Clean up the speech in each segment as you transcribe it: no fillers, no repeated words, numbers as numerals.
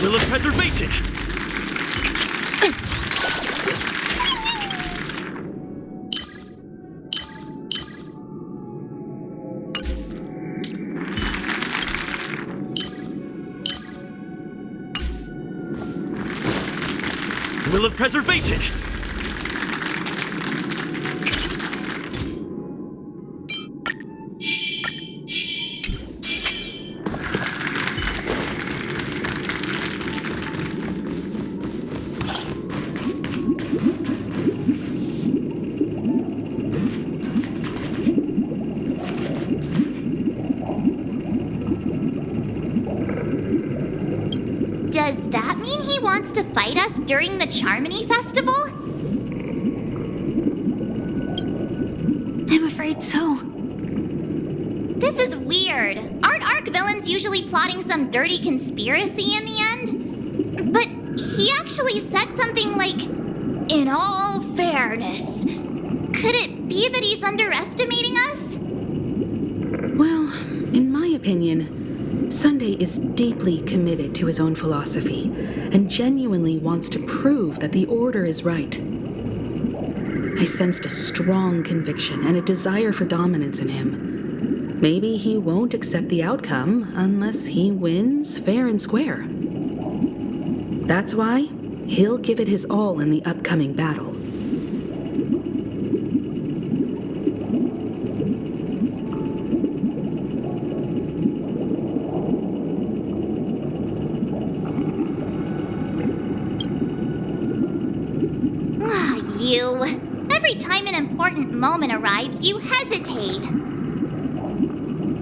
Will of preservation! Will of preservation! Does that mean he wants to fight us during the Charmony Festival? I'm afraid so. This is weird. Aren't Arc villains usually plotting some dirty conspiracy in the end? But he actually said something like, "In all fairness." Could it be that he's underestimating us? Well, in my opinion, Sunday is deeply committed to his own philosophy and genuinely wants to prove that the Order is right. I sensed a strong conviction and a desire for dominance in him. Maybe he won't accept the outcome unless he wins fair and square. That's why he'll give it his all in the upcoming battle. You. Every time an important moment arrives, you hesitate.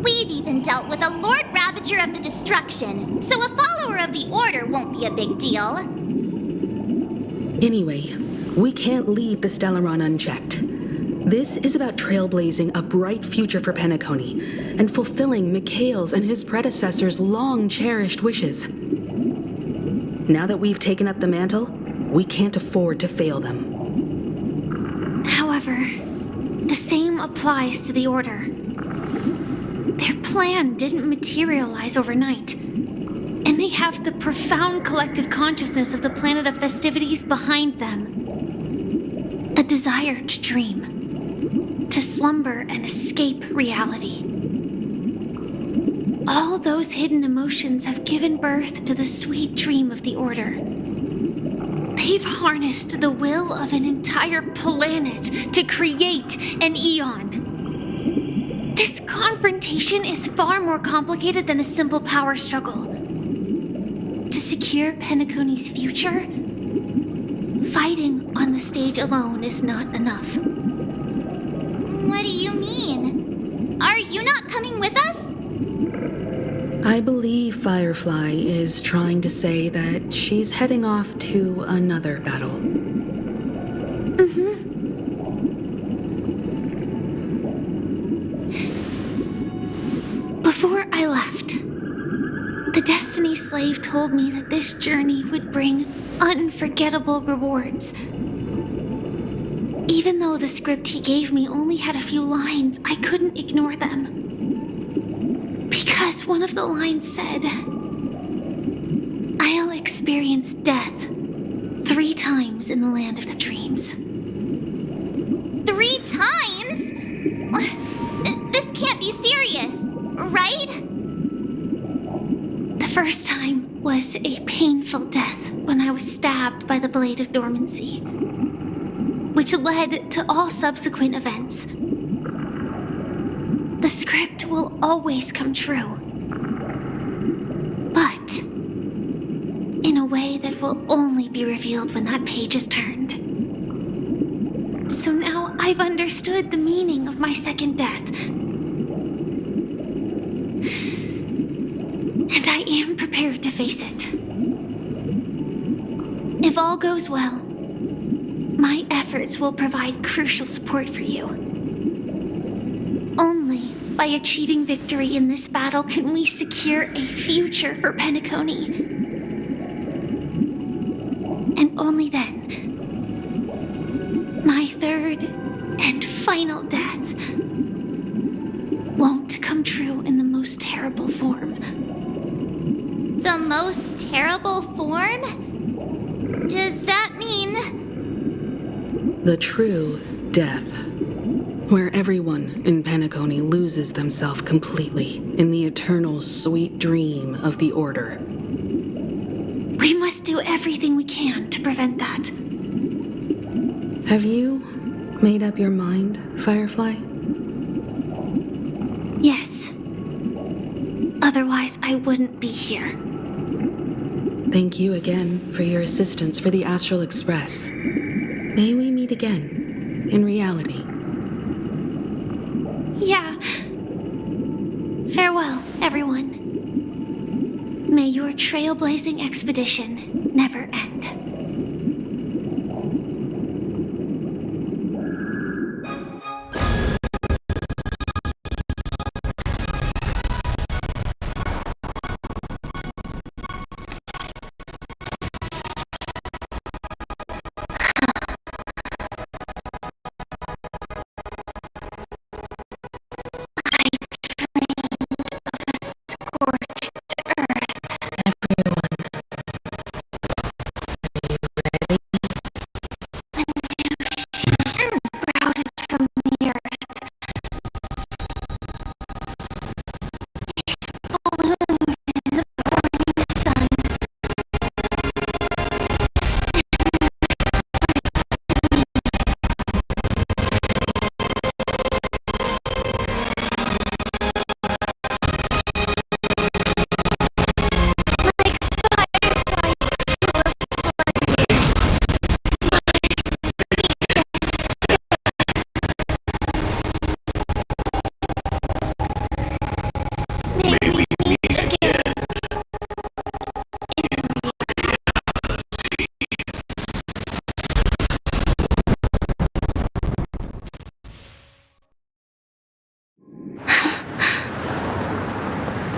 We've even dealt with a Lord Ravager of the Destruction, so a follower of the Order won't be a big deal. Anyway, we can't leave the Stellaron unchecked. This is about trailblazing a bright future for Penacony and fulfilling Mikhail's and his predecessors' long-cherished wishes. Now that we've taken up the mantle, we can't afford to fail them. However, the same applies to the Order. Their plan didn't materialize overnight, and they have the profound collective consciousness of the planet of festivities behind them. A desire to dream, to slumber and escape reality. All those hidden emotions have given birth to the sweet dream of the Order. They've harnessed the will of an entire planet to create an eon. This confrontation is far more complicated than a simple power struggle. To secure Penacony's future, fighting on the stage alone is not enough. What do you mean? Are you not coming with us? I believe Firefly is trying to say that she's heading off to another battle. Before I left, the Destiny Slave told me that this journey would bring unforgettable rewards. Even though the script he gave me only had a few lines, I couldn't ignore them. Because one of the lines said, "I'll experience death 3 times in the land of the dreams." 3 times? This can't be serious, right? The first time was a painful death when I was stabbed by the Blade of Dormancy, which led to all subsequent events. The script will always come true, but in a way that will only be revealed when that page is turned. So now I've understood the meaning of my second death. And I am prepared to face it. If all goes well, my efforts will provide crucial support for you. Only by achieving victory in this battle can we secure a future for Penacony. And only then, my third and final death won't come true in the most terrible form. The most terrible form? Does that mean... The true death, where everyone in Penacony loses themselves completely in the eternal sweet dream of the Order. We must do everything we can to prevent that. Have you made up your mind, Firefly? Yes. Otherwise, I wouldn't be here. Thank you again for your assistance for the Astral Express. May we meet again, in reality. Yeah. Farewell, everyone. May your trailblazing expedition never end.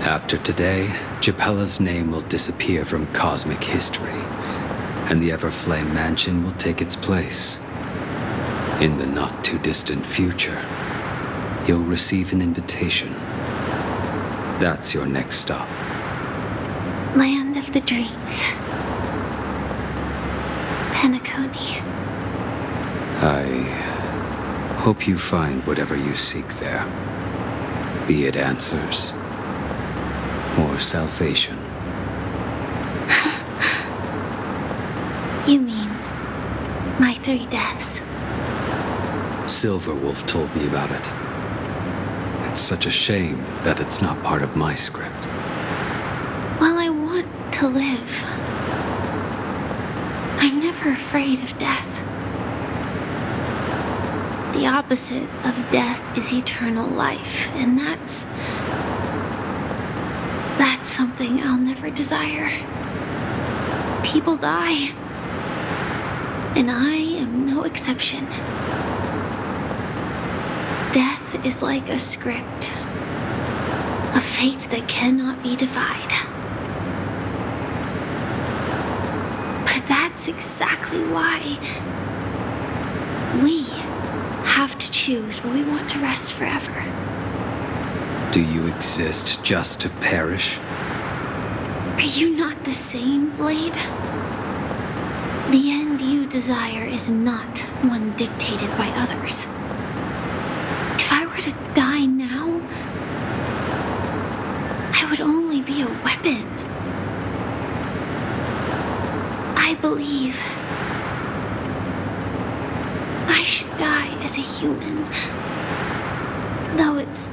After today, Japella's name will disappear from cosmic history, and the Everflame Mansion will take its place. In the not-too-distant future, you'll receive an invitation. That's your next stop. Land of the Dreams. Penacony. I hope you find whatever you seek there. Be it answers or salvation. You mean my 3 deaths? Silverwolf told me about it. It's such a shame that it's not part of my script. Well, I want to live. I'm never afraid of death. The opposite of death is eternal life, and that's something I'll never desire. People die, and I am no exception. Death is like a script, a fate that cannot be defied. But that's exactly why we have to choose where we want to rest forever. Do you exist just to perish? Are you not the same, Blade? The end you desire is not one dictated by others. If I were to die now, I would only be a weapon. I believe I should die as a human. Though its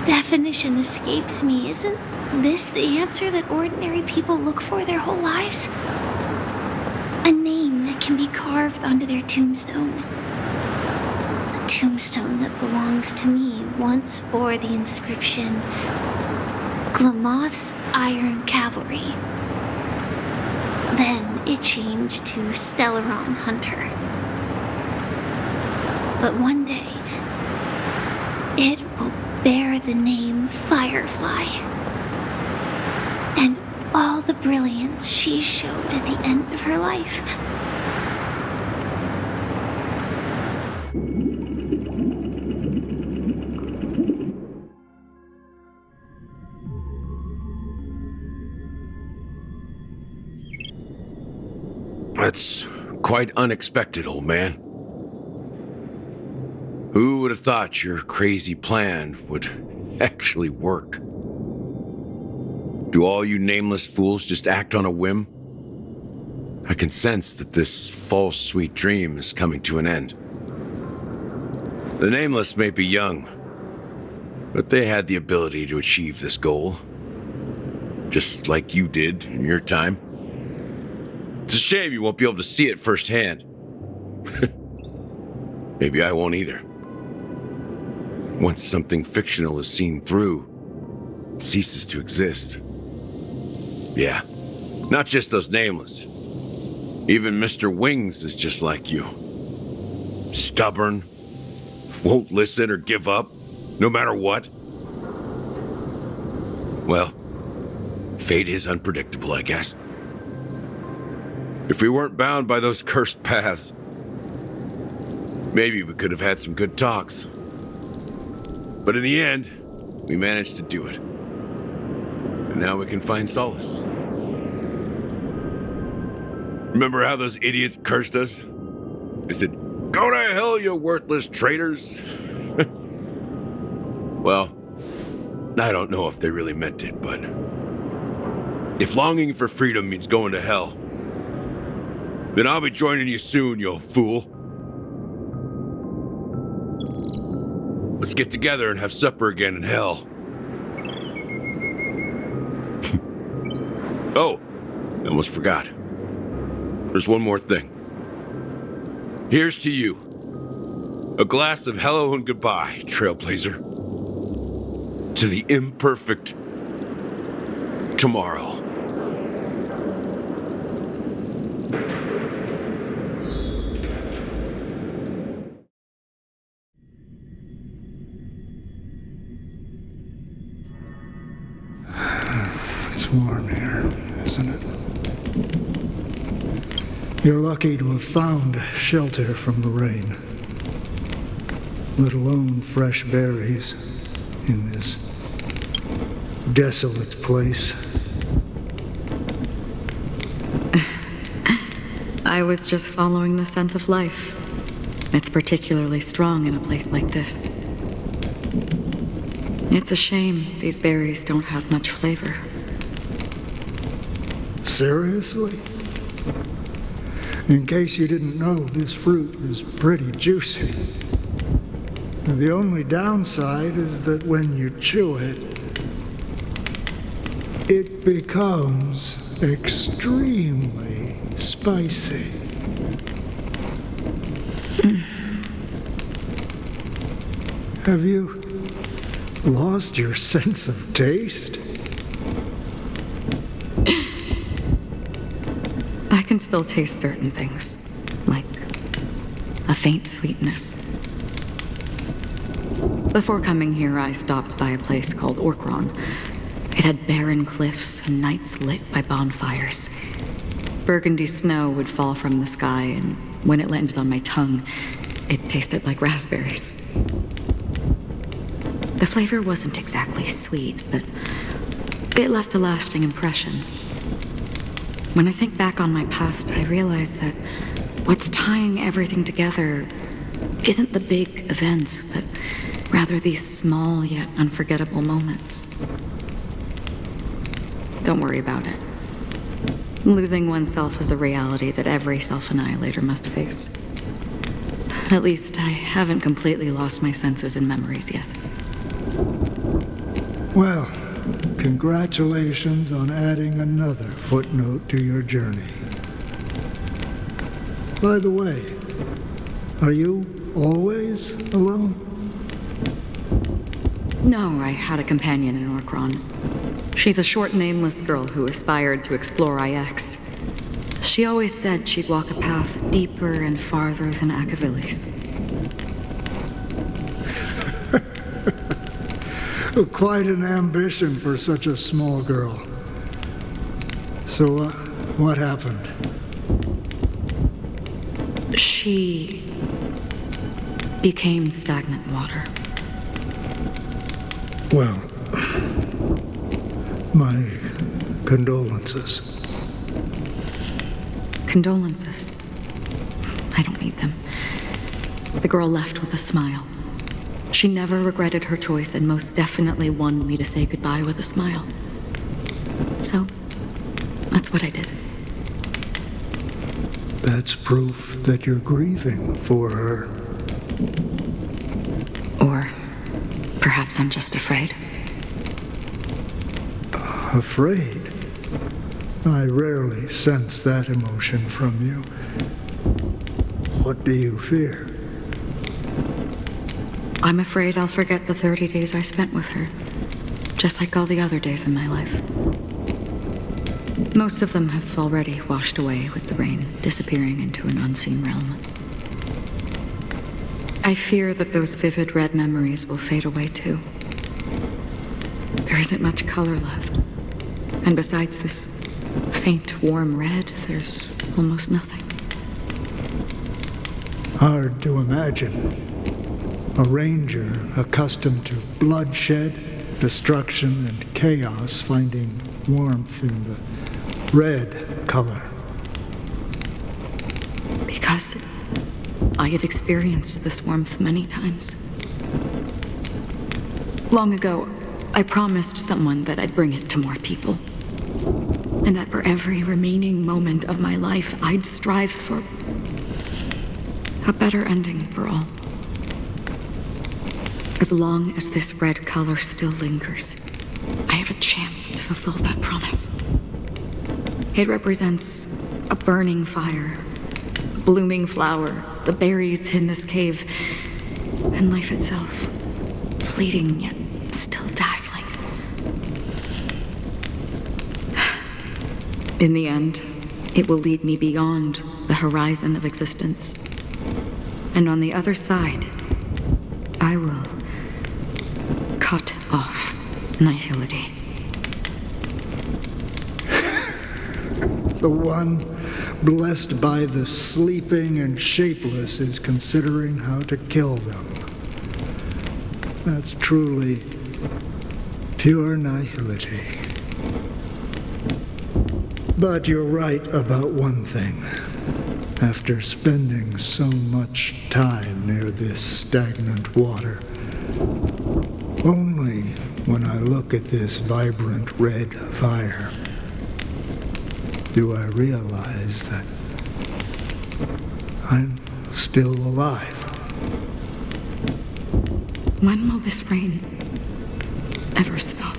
definition escapes me, isn't this the answer that ordinary people look for their whole lives? A name that can be carved onto their tombstone. The tombstone that belongs to me once bore the inscription, Glamoth's Iron Cavalry. Then it changed to Stellaron Hunter. But one day, it will bear the name Firefly. And all the brilliance she showed at the end of her life. That's quite unexpected, old man. Who would have thought your crazy plan would actually work? Do all you nameless fools just act on a whim? I can sense that this false sweet dream is coming to an end. The nameless may be young, but they had the ability to achieve this goal. Just like you did in your time. It's a shame you won't be able to see it firsthand. Maybe I won't either. Once something fictional is seen through, it ceases to exist. Yeah, not just those nameless. Even Mr. Wings is just like you. Stubborn, won't listen or give up, no matter what. Well, fate is unpredictable, I guess. If we weren't bound by those cursed paths, maybe we could have had some good talks. But in the end, we managed to do it. And now we can find solace. Remember how those idiots cursed us? They said, "Go to hell, you worthless traitors." Well, I don't know if they really meant it, but if longing for freedom means going to hell, then I'll be joining you soon, you fool. Let's get together and have supper again in hell. Oh, I almost forgot. There's one more thing. Here's to you. A glass of hello and goodbye, Trailblazer. To the imperfect tomorrow. It's warm here, isn't it? You're lucky to have found shelter from the rain, let alone fresh berries in this desolate place. I was just following the scent of life. It's particularly strong in a place like this. It's a shame these berries don't have much flavor. Seriously? In case you didn't know, this fruit is pretty juicy. The only downside is that when you chew it, it becomes extremely spicy. Have you lost your sense of taste? I can still taste certain things, like a faint sweetness. Before coming here, I stopped by a place called Orkron. It had barren cliffs and nights lit by bonfires. Burgundy snow would fall from the sky, and when it landed on my tongue, it tasted like raspberries. The flavor wasn't exactly sweet, but it left a lasting impression. When I think back on my past, I realize that what's tying everything together isn't the big events, but rather these small yet unforgettable moments. Don't worry about it. Losing oneself is a reality that every self-annihilator must face. At least I haven't completely lost my senses and memories yet. Well, congratulations on adding another footnote to your journey. By the way, are you always alone? No, I had a companion in Orkron. She's a short, nameless girl who aspired to explore IX. She always said she'd walk a path deeper and farther than Akavilis. Quite an ambition for such a small girl. So, what happened? She became stagnant water. Well, my condolences. condolences. I don't need them. The girl left with a smile. She never regretted her choice and most definitely wanted me to say goodbye with a smile. So, that's what I did. That's proof that you're grieving for her. Or perhaps I'm just afraid. Afraid? I rarely sense that emotion from you. What do you fear? I'm afraid I'll forget the 30 days I spent with her, just like all the other days in my life. Most of them have already washed away with the rain, disappearing into an unseen realm. I fear that those vivid red memories will fade away too. There isn't much color left. And besides this faint, warm red, there's almost nothing. Hard to imagine. A ranger accustomed to bloodshed, destruction, and chaos finding warmth in the red color. Because I have experienced this warmth many times. Long ago, I promised someone that I'd bring it to more people. And that for every remaining moment of my life, I'd strive for a better ending for all. As long as this red color still lingers, I have a chance to fulfill that promise. It represents a burning fire, a blooming flower, the berries in this cave, and life itself, fleeting yet still dazzling. In the end, it will lead me beyond the horizon of existence. And on the other side, I will cut off nihility. The one blessed by the sleeping and shapeless is considering how to kill them. That's truly pure nihility. But you're right about one thing. After spending so much time near this stagnant water, only when I look at this vibrant red fire do I realize that I'm still alive. When will this rain ever stop?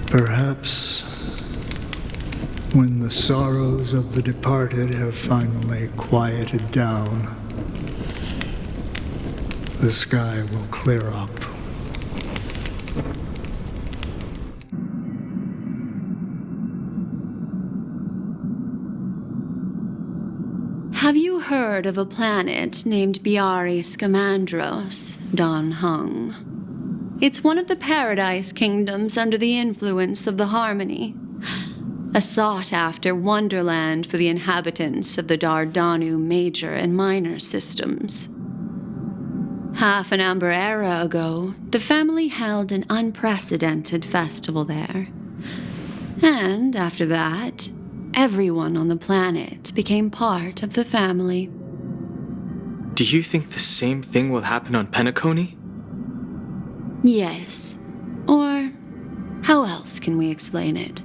Perhaps when the sorrows of the departed have finally quieted down, the sky will clear up. Have you heard of a planet named Biari Scamandros, Don Hung? It's one of the Paradise Kingdoms under the influence of the Harmony. A sought-after wonderland for the inhabitants of the Dardanu major and minor systems. Half an Amber Era ago, the family held an unprecedented festival there. And after that, everyone on the planet became part of the family. Do you think the same thing will happen on Penacony? Yes. Or how else can we explain it?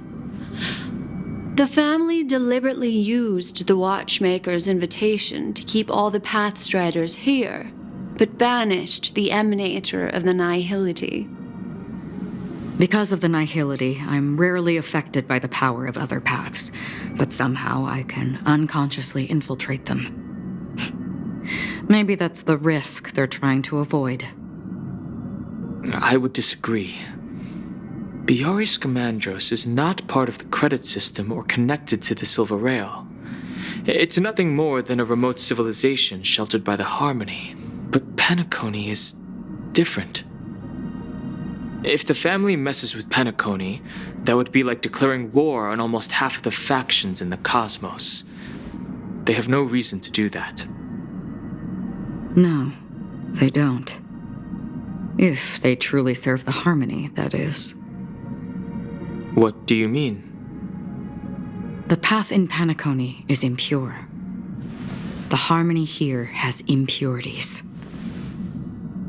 The family deliberately used the Watchmaker's invitation to keep all the Pathstriders here, but banished the Emanator of the Nihility. Because of the nihility, I'm rarely affected by the power of other paths, but somehow I can unconsciously infiltrate them. Maybe that's the risk they're trying to avoid. I would disagree. Biari Scamandros is not part of the credit system or connected to the Silver Rail. It's nothing more than a remote civilization sheltered by the Harmony. But Penacony is different. If the family messes with Penacony, that would be like declaring war on almost half of the factions in the cosmos. They have no reason to do that. No, they don't. If they truly serve the Harmony, that is. What do you mean? The path in Penacony is impure. The harmony here has impurities.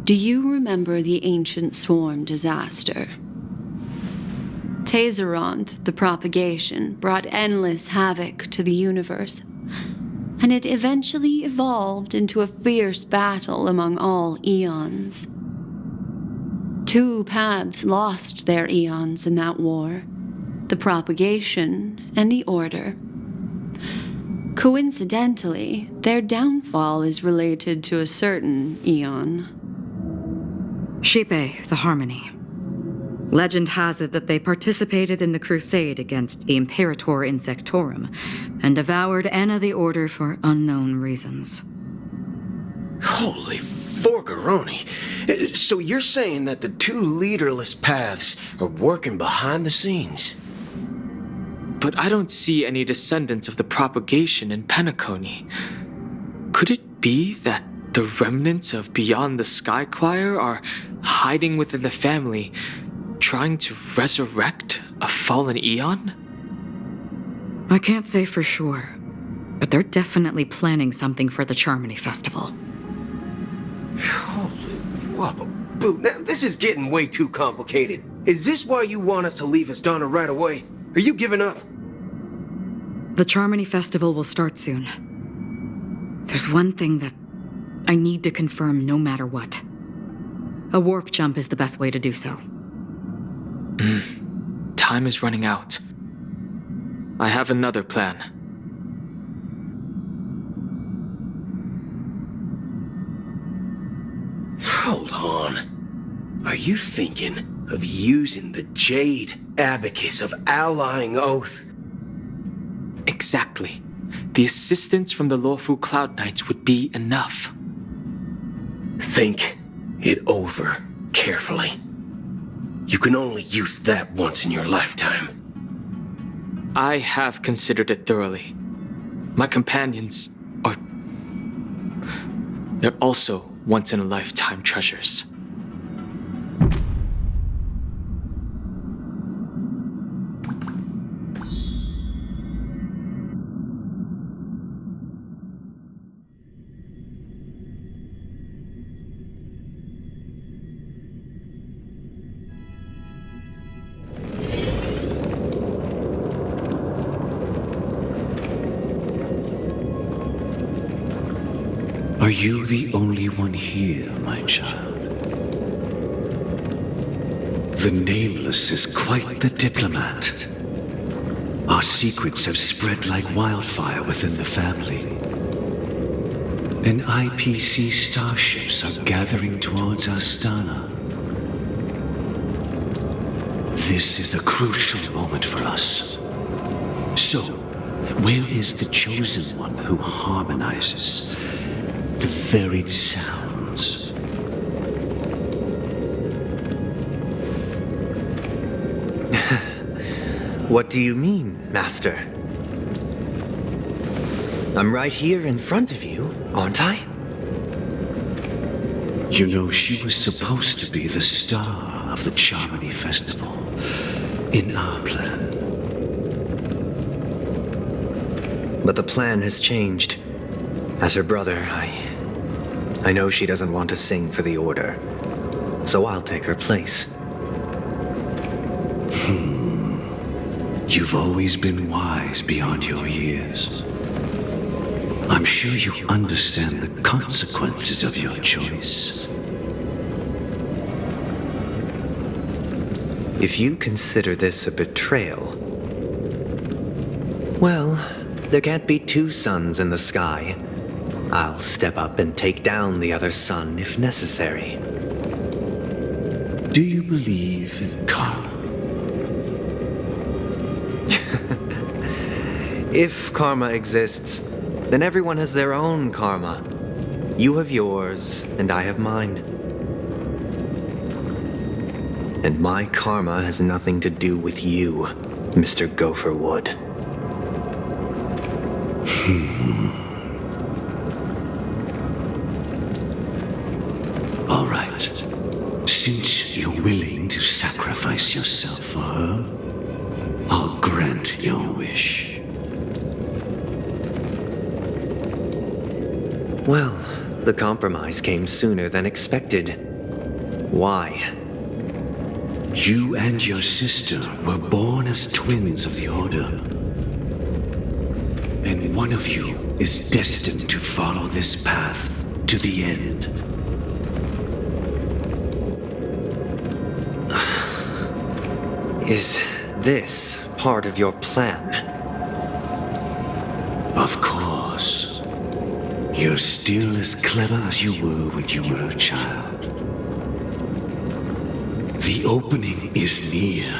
Do you remember the ancient swarm disaster? Tazeront, the propagation, brought endless havoc to the universe, and it eventually evolved into a fierce battle among all eons. 2 paths lost their eons in that war, the propagation and the order. Coincidentally, their downfall is related to a certain eon. Shepe, the harmony. Legend has it that they participated in the crusade against the Imperator Insectorum and devoured Anna the Order for unknown reasons. Holy forgaroni. So you're saying that the 2 leaderless paths are working behind the scenes? But I don't see any descendants of the propagation in Penacony. Could it be that the remnants of Beyond the Sky Choir are hiding within the family, trying to resurrect a fallen eon? I can't say for sure, but they're definitely planning something for the Charmony Festival. Holy wobble-boo. Now, this is getting way too complicated. Is this why you want us to leave Astana right away? Are you giving up? The Charmony Festival will start soon. There's one thing that I need to confirm no matter what. A warp jump is the best way to do so. Time is running out. I have another plan. Hold on. Are you thinking of using the Jade Abacus of Allying Oath? Exactly. The assistance from the Lawful Cloud Knights would be enough. Think it over carefully. You can only use that once in your lifetime. I have considered it thoroughly. My companions are... they're also once-in-a-lifetime treasures. Are you the only one here, my child? The Nameless is quite the diplomat. Our secrets have spread like wildfire within the family. And IPC starships are gathering towards Astana. This is a crucial moment for us. So, where is the chosen one who harmonizes the varied sounds? What do you mean, Master? I'm right here in front of you, aren't I? You know, she was supposed to be the star of the Charmony Festival in our plan. But the plan has changed. As her brother, I know she doesn't want to sing for the Order, so I'll take her place. You've always been wise beyond your years. I'm sure you understand the consequences of your choice. If you consider this a betrayal, well, there can't be 2 suns in the sky. I'll step up and take down the other sun if necessary. Do you believe in karma? If karma exists, then everyone has their own karma. You have yours, and I have mine. And my karma has nothing to do with you, Mr. Gopherwood. All right. Since you're willing to sacrifice yourself for her, I'll grant your wish. Well, the compromise came sooner than expected. Why? You and your sister were born as twins of the Order. And one of you is destined to follow this path to the end. Is this part of your plan? Of course. You're still as clever as you were when you were a child. The opening is near.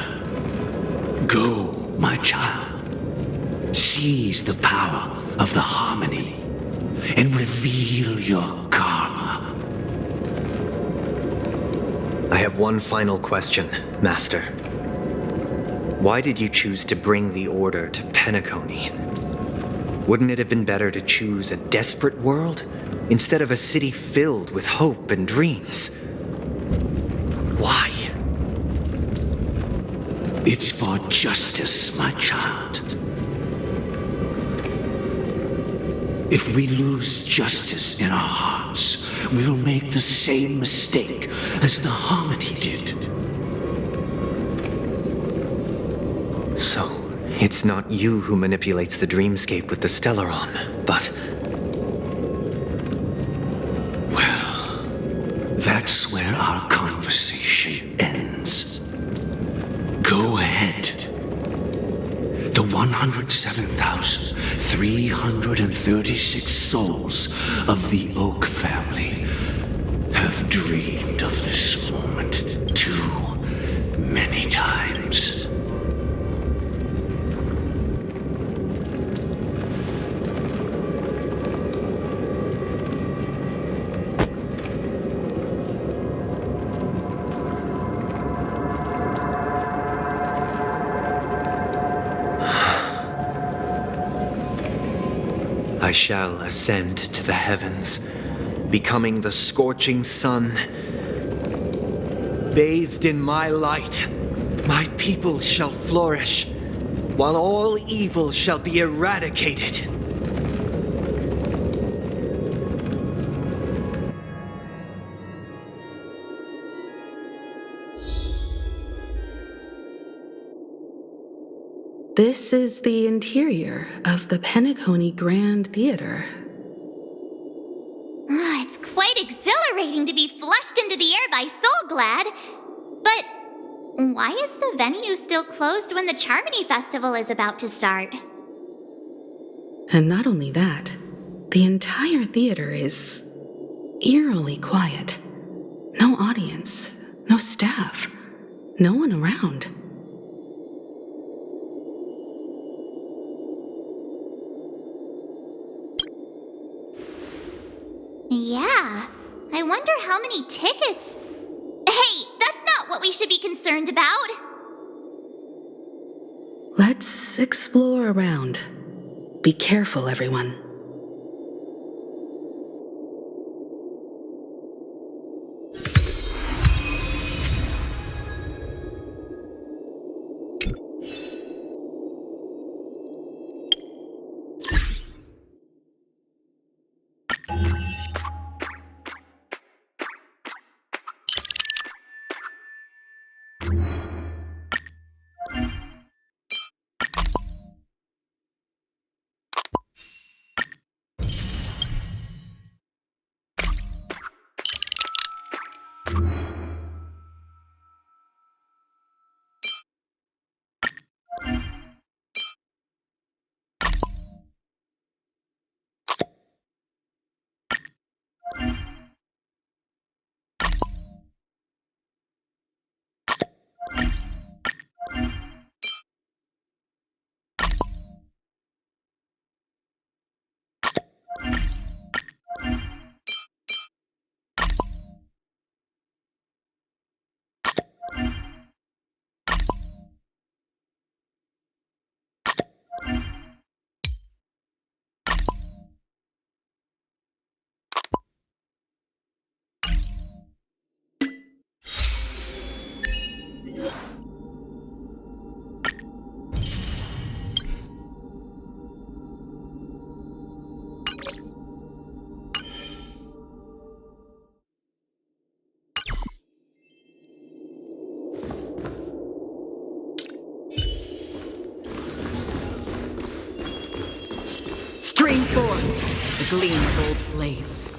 Go, my child. Seize the power of the harmony and reveal your karma. I have one final question, Master. Why did you choose to bring the Order to Penacony? Wouldn't it have been better to choose a desperate world instead of a city filled with hope and dreams? Why? It's for justice, my child. If we lose justice in our hearts, we'll make the same mistake as the Harmony did. So, it's not you who manipulates the dreamscape with the Stellaron, but... Well, that's where our conversation ends. Go ahead. The 107,336 souls of the Oak family have dreamed of this moment too many times. I shall ascend to the heavens, becoming the scorching sun. Bathed in my light, my people shall flourish, while all evil shall be eradicated. This is the interior of the Penacony Grand Theater. It's quite exhilarating to be flushed into the air by Soulglad. But why is the venue still closed when the Charmony Festival is about to start? And not only that, the entire theater is eerily quiet. No audience, no staff, no one around. Yeah, I wonder how many tickets... Hey, that's not what we should be concerned about! Let's explore around. Be careful, everyone. Bring forth the gleam of old blades.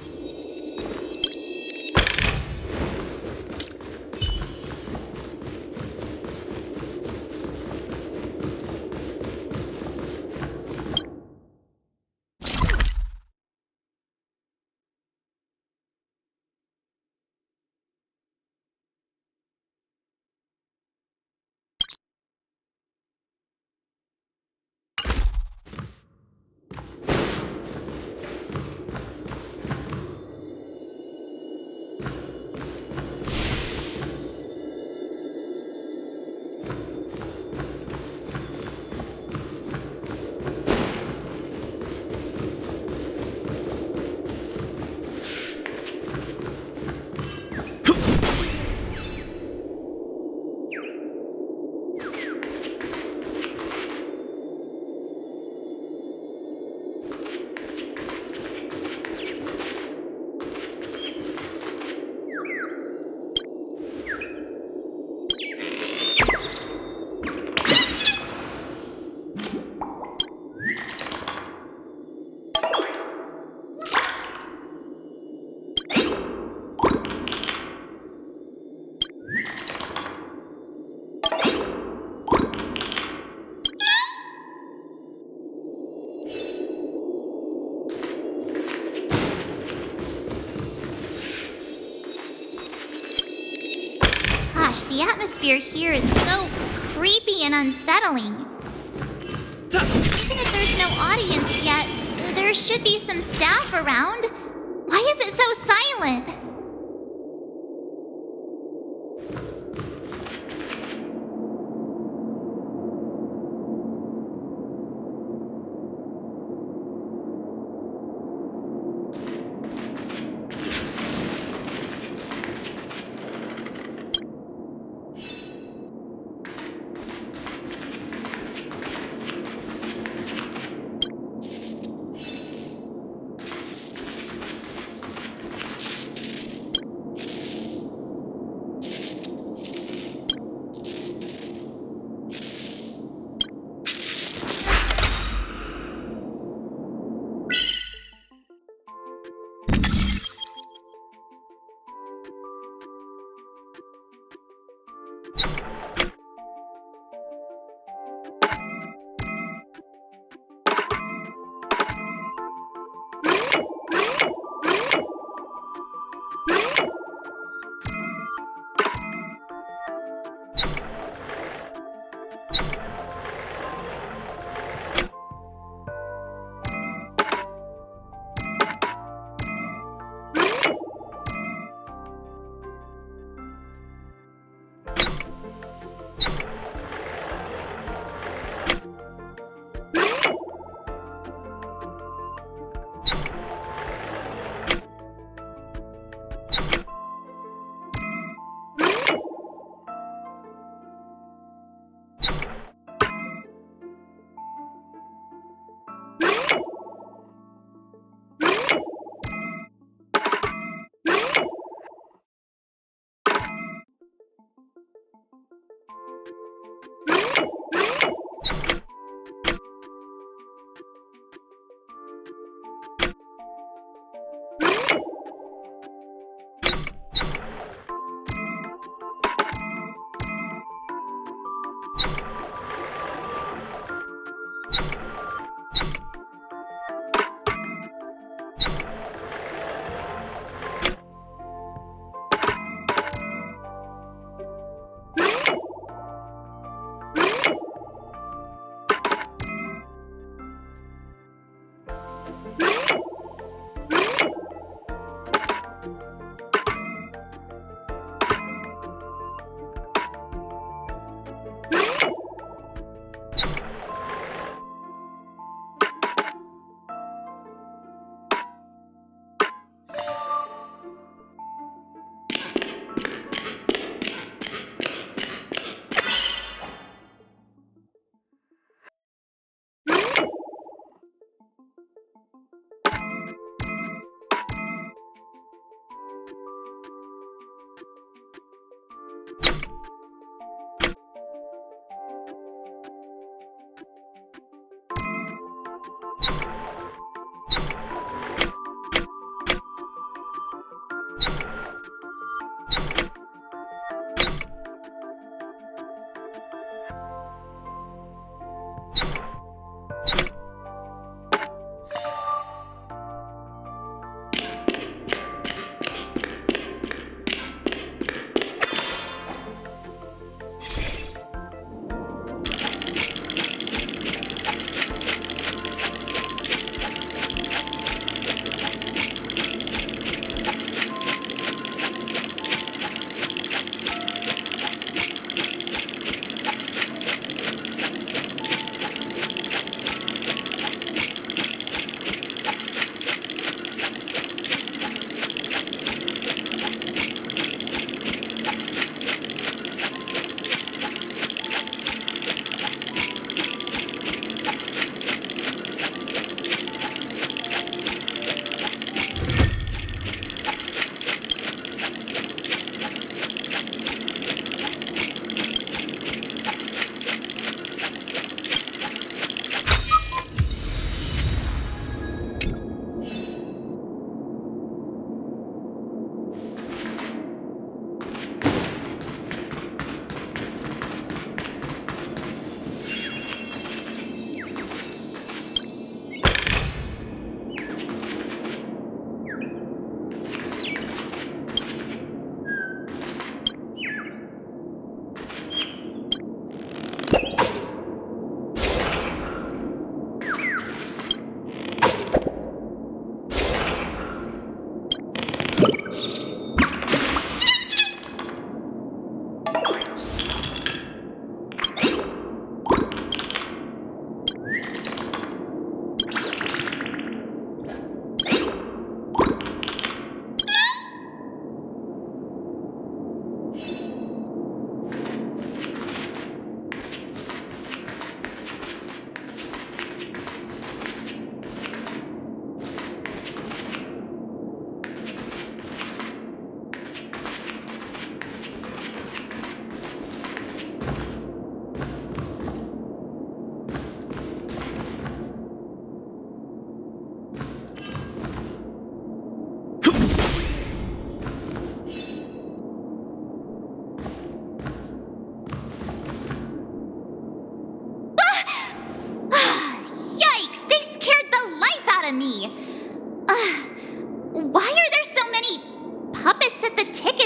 Gosh, the atmosphere here is so creepy and unsettling. Even if there's no audience yet, there should be some staff around. Why is it so silent?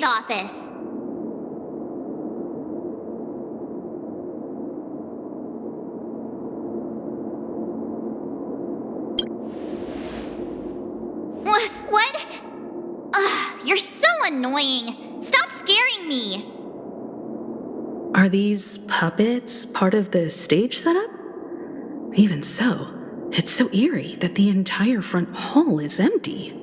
ticket office. What? Ugh, you're so annoying. Stop scaring me. Are these puppets part of the stage setup? Even so, it's so eerie that the entire front hall is empty.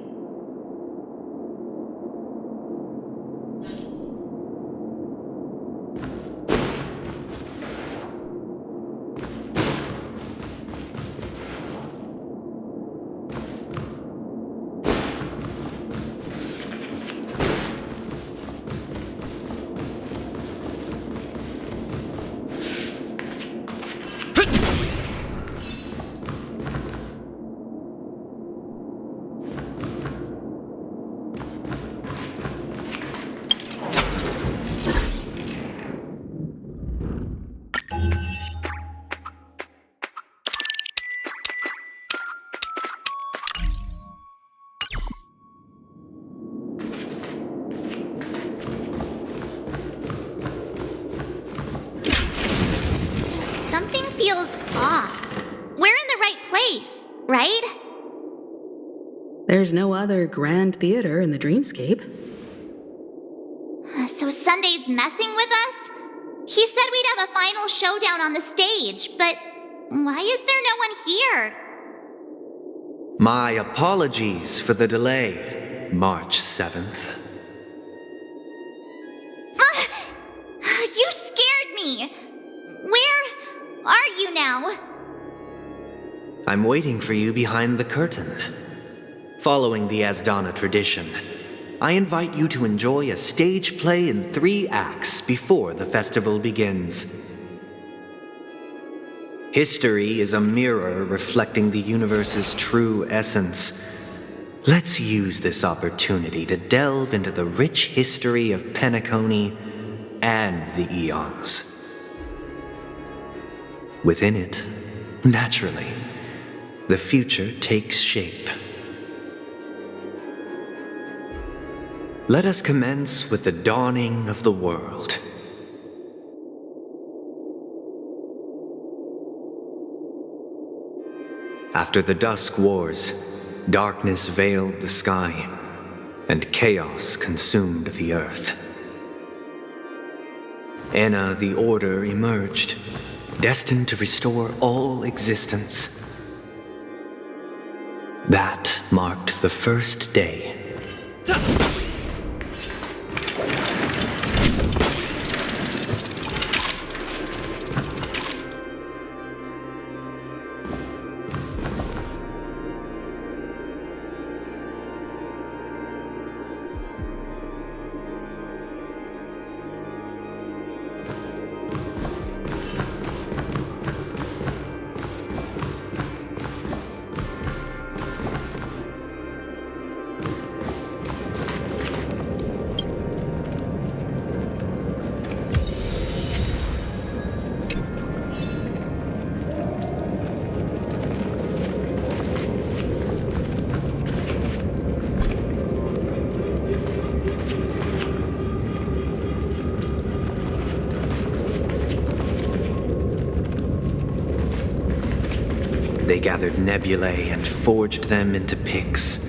Something feels off. We're in the right place, right? There's no other grand theater in the dreamscape. So Sunday's messing with us? He said we'd have a final showdown on the stage, but why is there no one here? My apologies for the delay, March 7th. You scared me. Where are you now? I'm waiting for you behind the curtain. Following the Asdana tradition, I invite you to enjoy a stage play in 3 acts before the festival begins. History is a mirror reflecting the universe's true essence. Let's use this opportunity to delve into the rich history of Penacony and the Eons. Within it, naturally, the future takes shape. Let us commence with the dawning of the world. After the Dusk Wars, darkness veiled the sky, and chaos consumed the earth. Enna the Order emerged, destined to restore all existence. That marked the first day. They gathered nebulae and forged them into picks,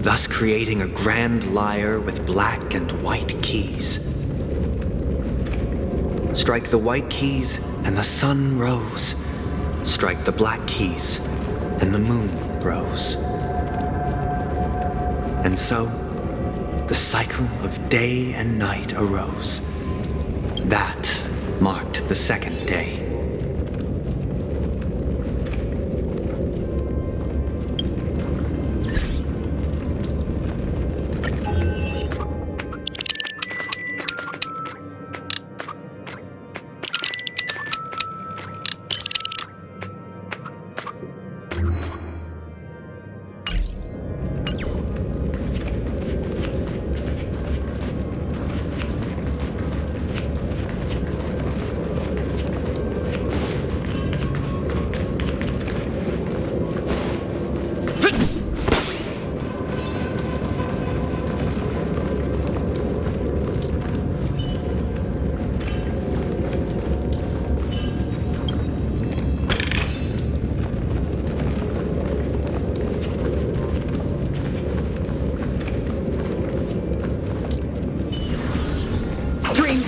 thus creating a grand lyre with black and white keys. Strike the white keys, and the sun rose. Strike the black keys, and the moon rose. And so, the cycle of day and night arose. That marked the second day.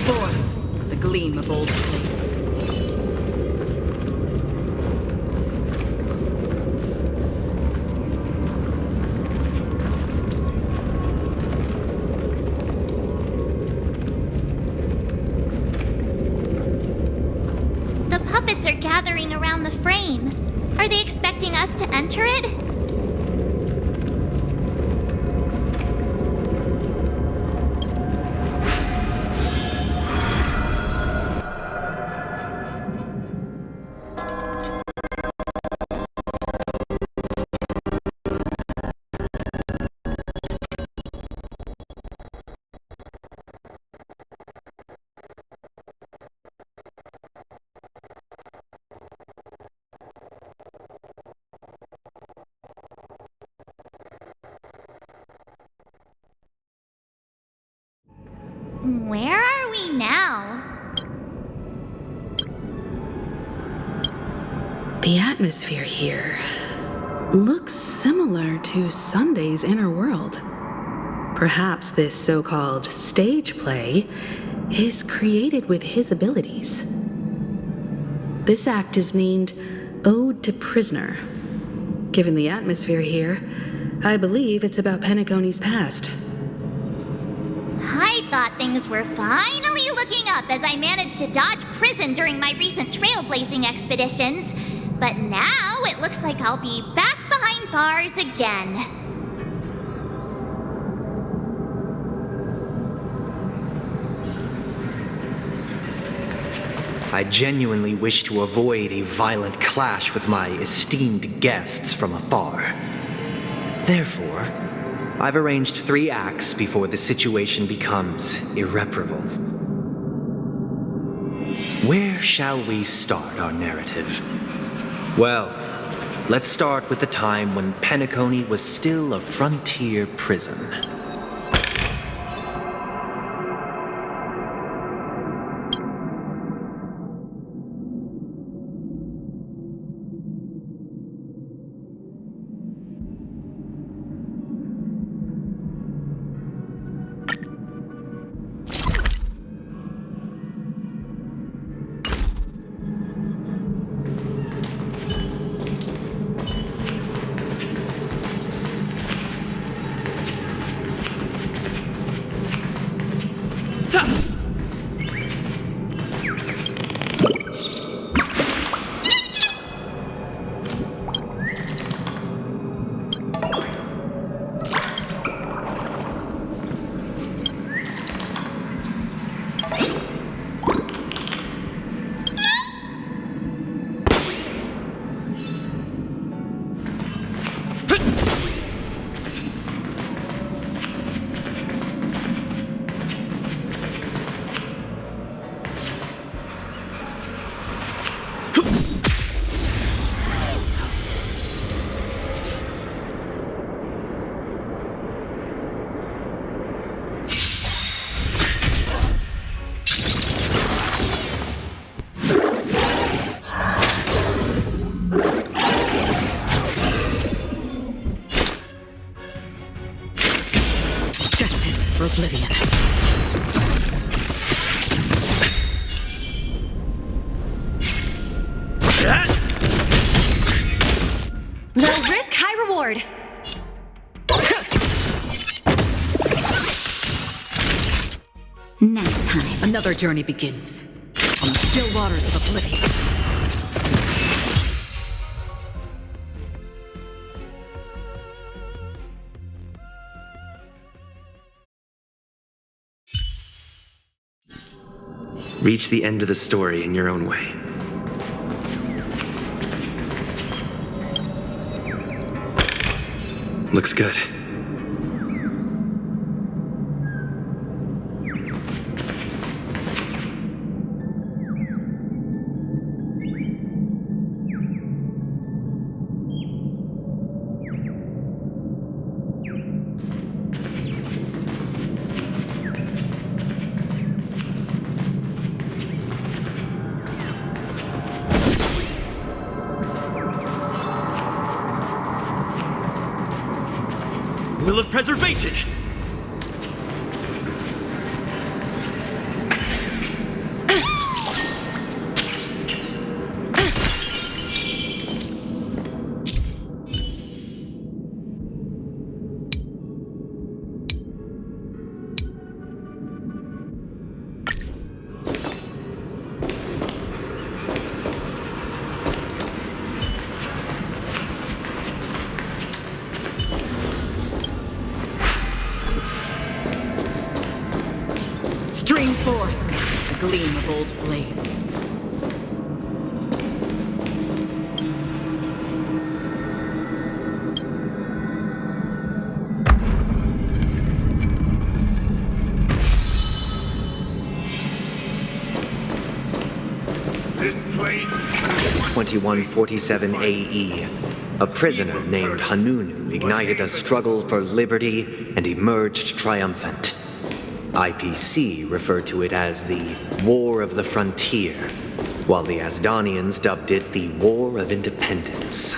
Forth, the gleam of old blades. The puppets are gathering around the frame. Are they expecting us to enter it? Where are we now? The atmosphere here looks similar to Sunday's inner world. Perhaps this so-called stage play is created with his abilities. This act is named Ode to Prisoner. Given the atmosphere here, I believe it's about Penacony's past. I thought things were finally looking up as I managed to dodge prison during my recent trailblazing expeditions. But now it looks like I'll be back behind bars again. I genuinely wish to avoid a violent clash with my esteemed guests from afar. Therefore, I've arranged 3 acts before the situation becomes irreparable. Where shall we start our narrative? Well, let's start with the time when Penacony was still a frontier prison. Oblivion. Low risk, high reward. Now time. Another journey begins. On the still waters of Oblivion. Reach the end of the story in your own way. Looks good. Will of Preservation! Stream forth the gleam of old blades. This place. 2147 AE. A prisoner named Hanunu ignited a struggle for liberty and emerged triumphant. IPC referred to it as the War of the Frontier, while the Asdanians dubbed it the War of Independence.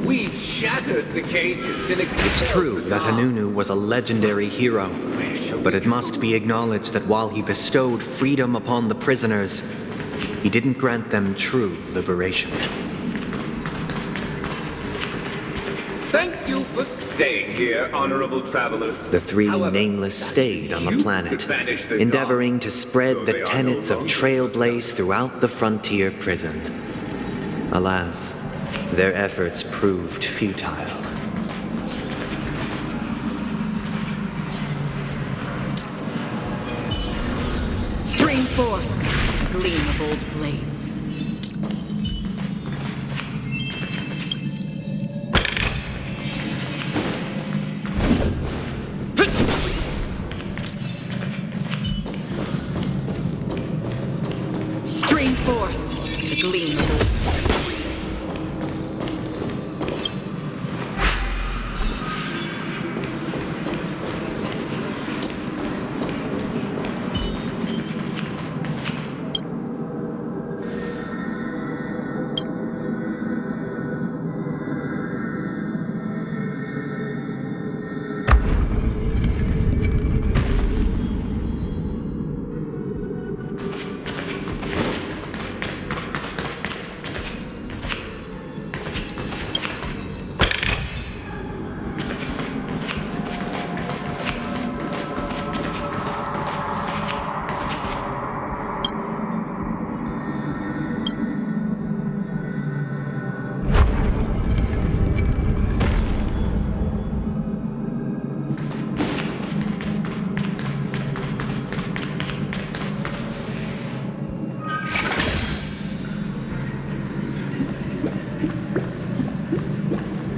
We've shattered the cages and It's true that Hanunu was a legendary hero, but it must be acknowledged that while he bestowed freedom upon the prisoners, he didn't grant them true liberation. Thank you for staying here, honorable travelers. The three nameless stayed on the planet, endeavoring to spread the tenets of Trailblaze throughout the frontier prison. Alas, their efforts proved futile. Stream forth the gleam of old blades. Stream forth the gleam of old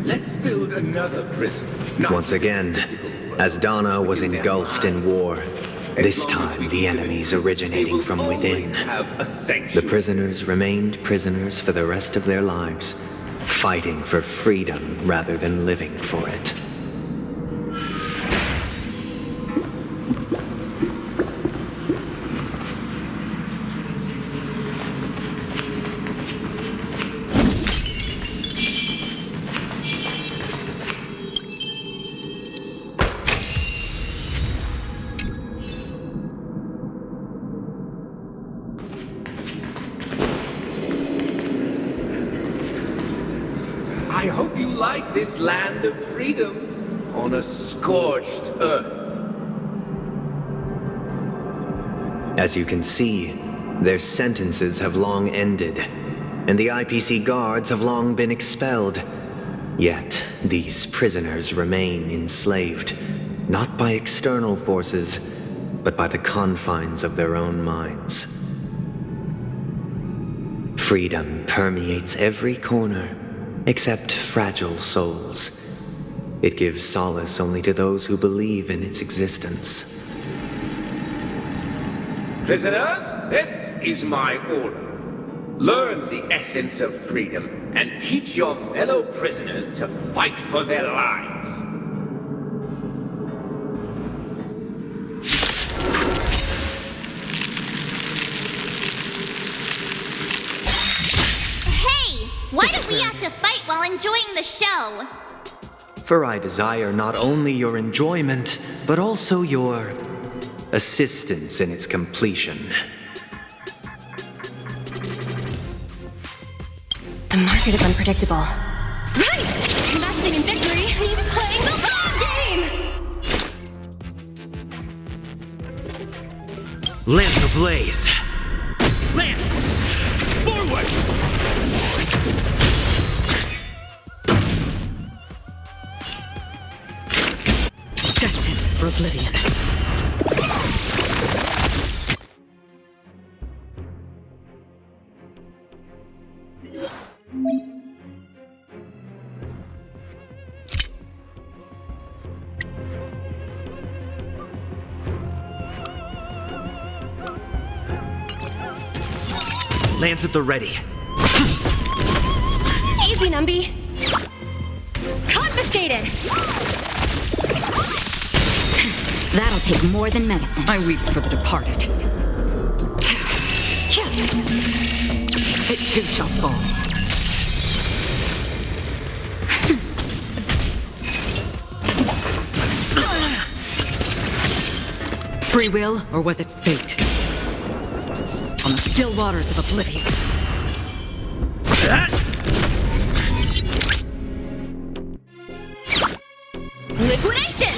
Let's build another prison. Once again, Asdana was engulfed in war. This time, the enemies originating from within. The prisoners remained prisoners for the rest of their lives, fighting for freedom rather than living for it. I hope you like this land of freedom on a scorched earth. As you can see, their sentences have long ended, and the IPC guards have long been expelled. Yet, these prisoners remain enslaved, not by external forces, but by the confines of their own minds. Freedom permeates every corner, except fragile souls. It gives solace only to those who believe in its existence. Prisoners, this is my order. Learn the essence of freedom and teach your fellow prisoners to fight for their lives. Hey! Why do we have to fight while enjoying the show? For I desire not only your enjoyment, but also your assistance in its completion. The market is unpredictable. Right! Investing in victory means playing the long game! Lance ablaze! Lance! Forward! Destined for oblivion. Lance at the ready. Easy, Numby. Confiscated! That'll take more than medicine. I weep for the departed. It too shall fall. Free will, or was it fate? On the still waters of oblivion. Liquidation!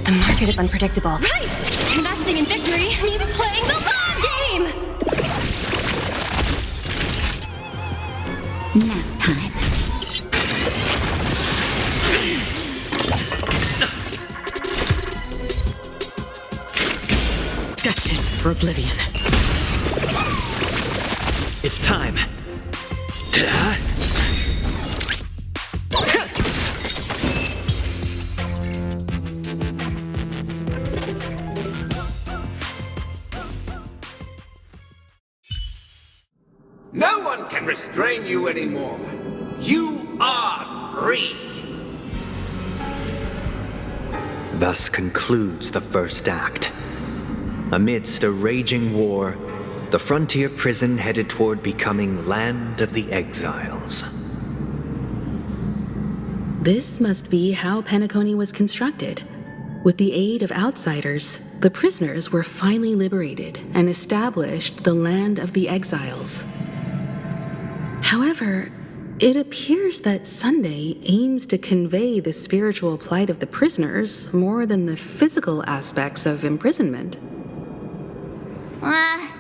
The market is unpredictable. Right! Investing in victory means playing the long game! Nap time. Destined for oblivion. It's time. No one can restrain you anymore. You are free. Thus concludes the first act. Amidst a raging war, the frontier prison headed toward becoming Land of the Exiles. This must be how Penacony was constructed. With the aid of outsiders, the prisoners were finally liberated and established the Land of the Exiles. However, it appears that Sunday aims to convey the spiritual plight of the prisoners more than the physical aspects of imprisonment.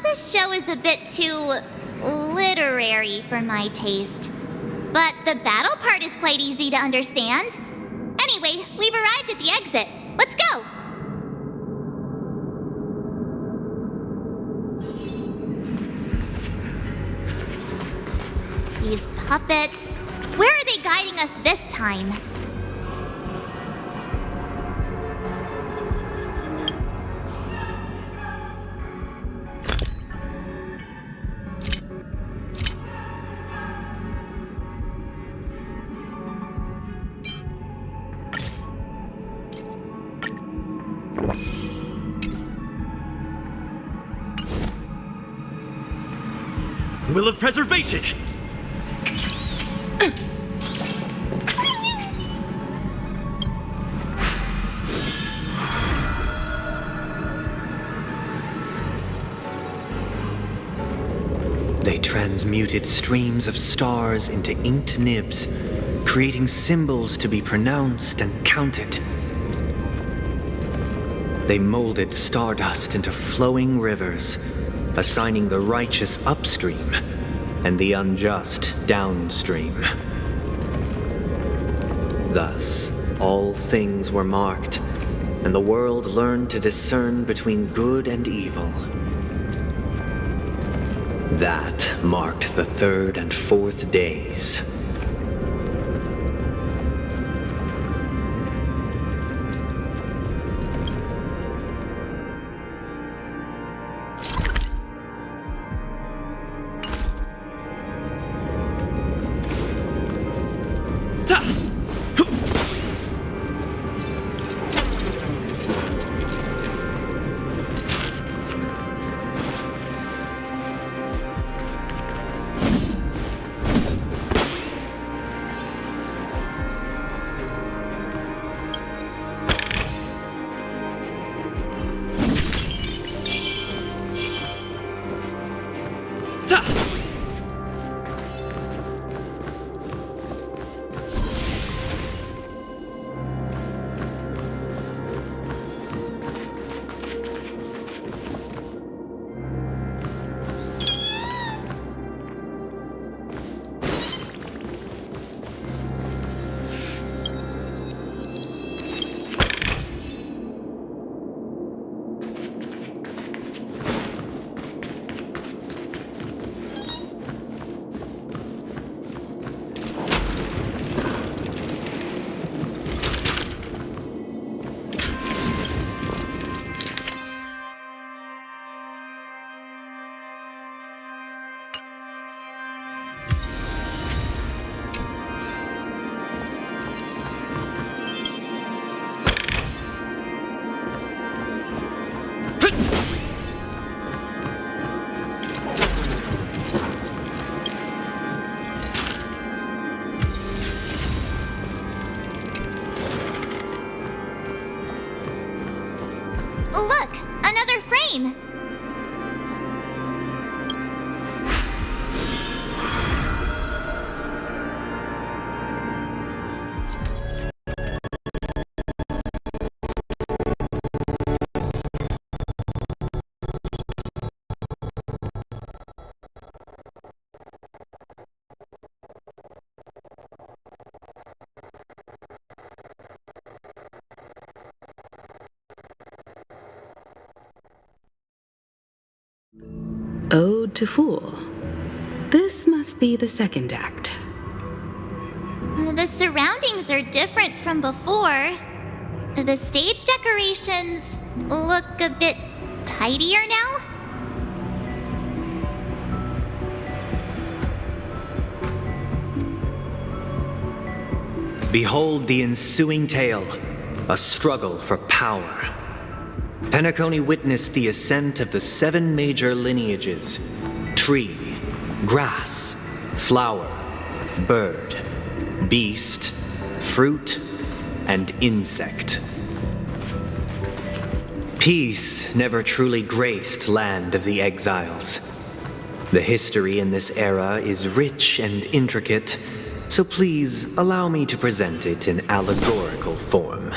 This show is a bit too literary for my taste. But the battle part is quite easy to understand. Anyway, we've arrived at the exit. Let's go! These puppets. Where are they guiding us this time? Will of preservation! They transmuted streams of stars into inked nibs, creating symbols to be pronounced and counted. They molded stardust into flowing rivers, assigning the righteous upstream and the unjust downstream. Thus, all things were marked, and the world learned to discern between good and evil. That marked the third and fourth days. Look, another frame. Ode to Fool. This must be the second act. The surroundings are different from before. The stage decorations look a bit tidier now. Behold the ensuing tale, a struggle for power. Penacony witnessed the ascent of the 7 major lineages: tree, grass, flower, bird, beast, fruit, and insect. Peace never truly graced Land of the Exiles. The history in this era is rich and intricate, so please allow me to present it in allegorical form.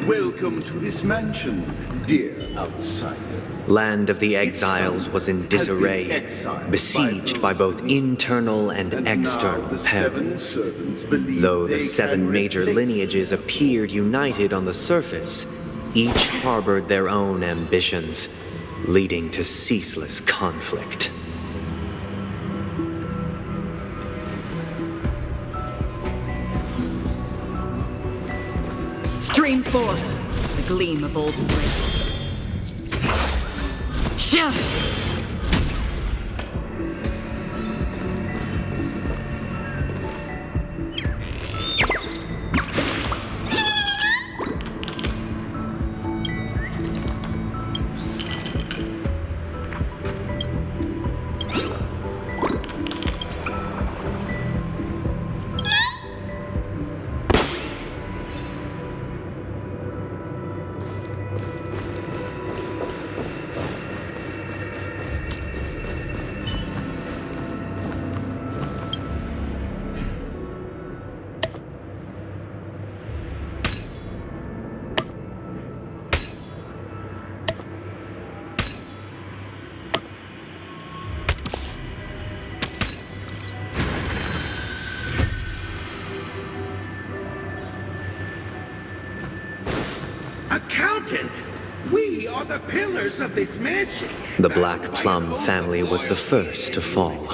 Welcome to this mansion, dear outsider. Land of the Exiles was in disarray, besieged by both internal and external perils. Though the 7 major lineages appeared united on the surface, each harbored their own ambitions, leading to ceaseless conflict. Stream forth the gleam of old blades. Accountant! We are the pillars of this mansion. The Black Plum family was the first to fall.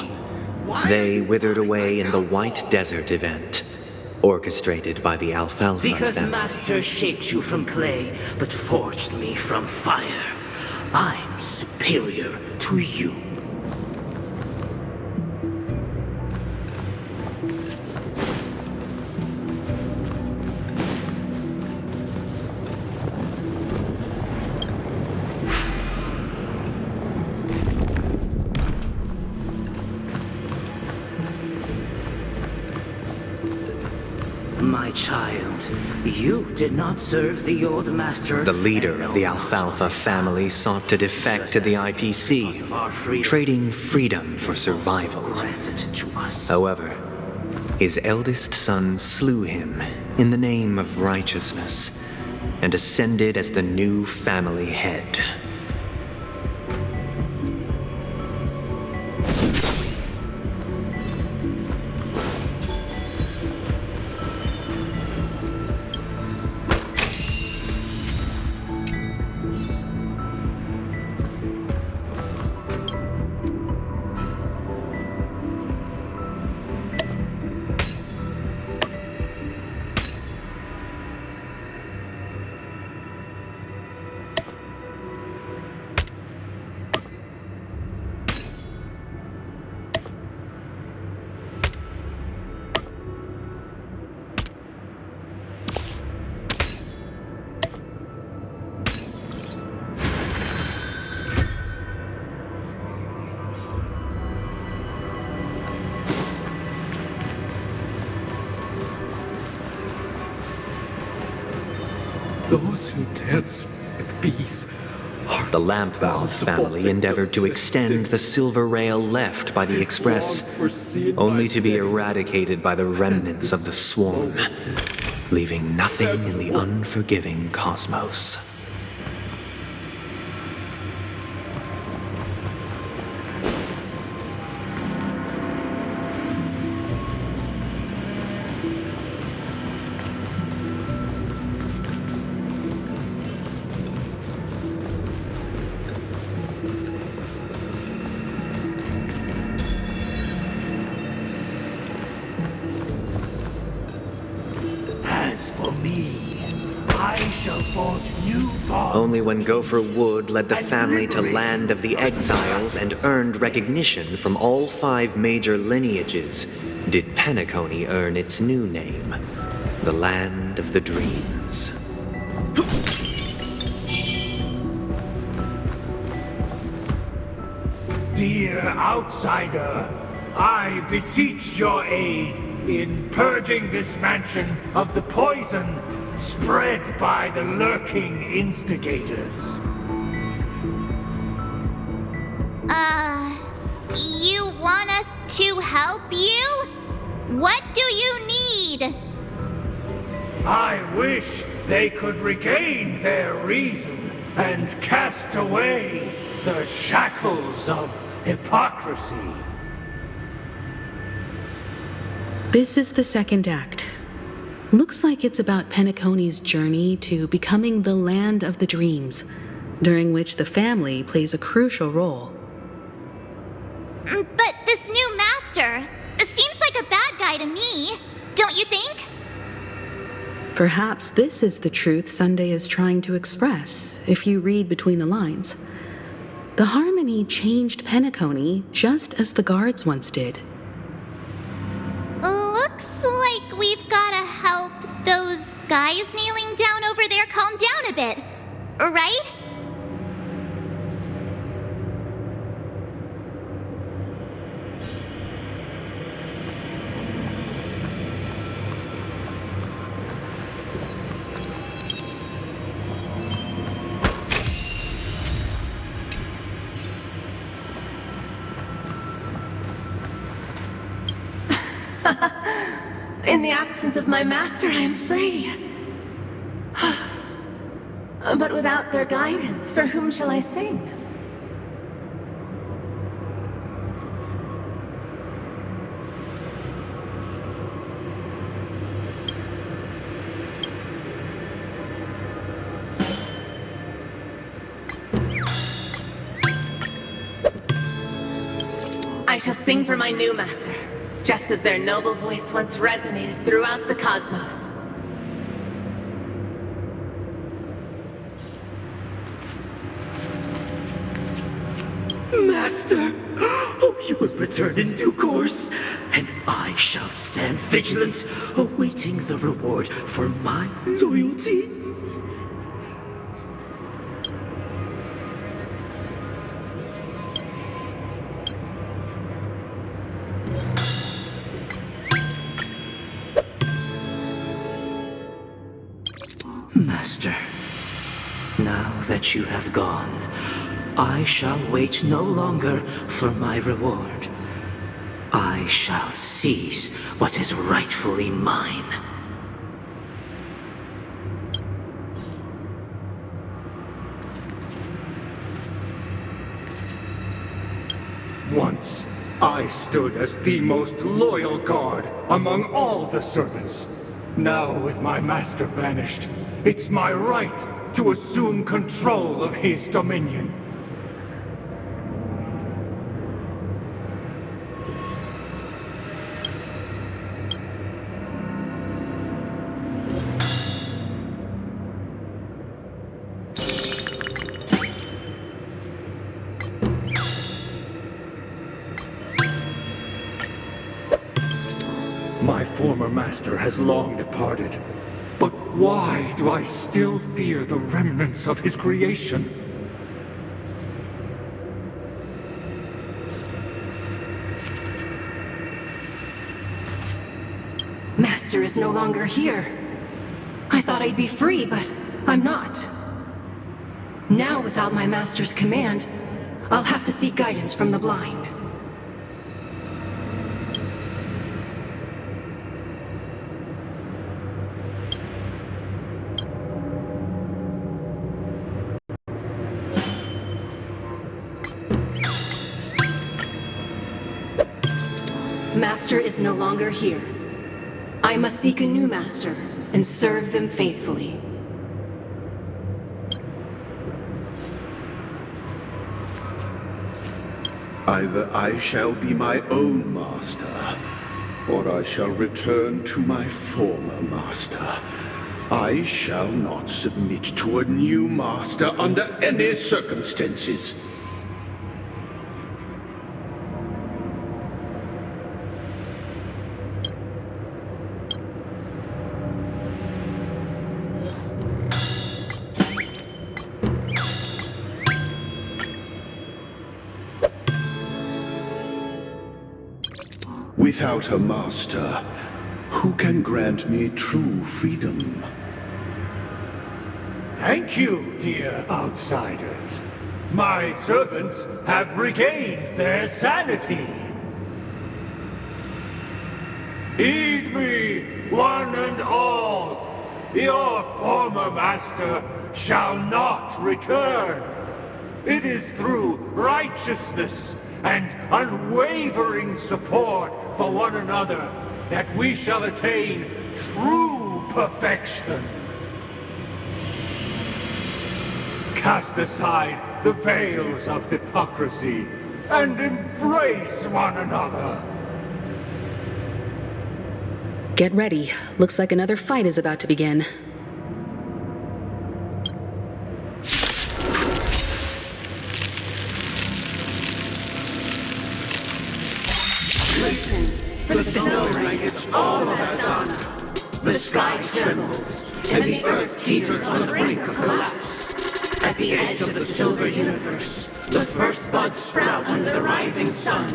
They withered away in the White Desert event, orchestrated by the Alfalfa Because family. Master shaped you from clay, but forged me from fire. I'm superior to you. My child, you did not serve the old master. The leader of the Alfalfa family sought to defect to the IPC, trading freedom for survival. However, his eldest son slew him in the name of righteousness and ascended as the new family head. Those who dance with peace. The Lampmouth family endeavored to extend the silver rail left by the Express, only to be eradicated by the remnants of the swarm, leaving nothing in the unforgiving cosmos. As for me, I shall forge new bonds. Only when Gopher Wood led the family to Land of the Exiles and earned recognition from all 5 major lineages did Penacony earn its new name, the Land of the Dreams. Dear outsider, I beseech your aid in purging this mansion of the poison spread by the lurking instigators. You want us to help you? What do you need? I wish they could regain their reason and cast away the shackles of hypocrisy. This is the second act. Looks like it's about Penacony's journey to becoming the Land of the Dreams, during which the family plays a crucial role. But this new master seems like a bad guy to me, don't you think? Perhaps this is the truth Sunday is trying to express, if you read between the lines. The Harmony changed Penacony just as the guards once did. Looks like we've gotta help those guys kneeling down over there calm down a bit, right? In the absence of my master, I am free. But without their guidance, for whom shall I sing? I shall sing for my new master, just as their noble voice once resonated throughout the cosmos. Master! Oh, you will return in due course, and I shall stand vigilant, awaiting the reward for my loyalty. Master, now that you have gone, I shall wait no longer for my reward. I shall seize what is rightfully mine. Once, I stood as the most loyal guard among all the servants. Now, with my master banished, it's my right to assume control of his dominion. My former master has long departed, but why do I still fear the remnants of his creation? Master is no longer here. I thought I'd be free, but I'm not. Now, without my master's command, I'll have to seek guidance from the blind. Master is no longer here. I must seek a new master and serve them faithfully. Either I shall be my own master, or I shall return to my former master. I shall not submit to a new master under any circumstances. Without a master, who can grant me true freedom? Thank you, dear outsiders. My servants have regained their sanity. Heed me, one and all. Your former master shall not return. It is through righteousness and unwavering support for one another that we shall attain true perfection. Cast aside the veils of hypocrisy and embrace one another. Get ready. Looks like another fight is about to begin. Listen, the snow blankets all of us on. The sky trembles, and the earth teeters on the brink of collapse. At the edge of the silver universe, the first buds sprout under the rising sun.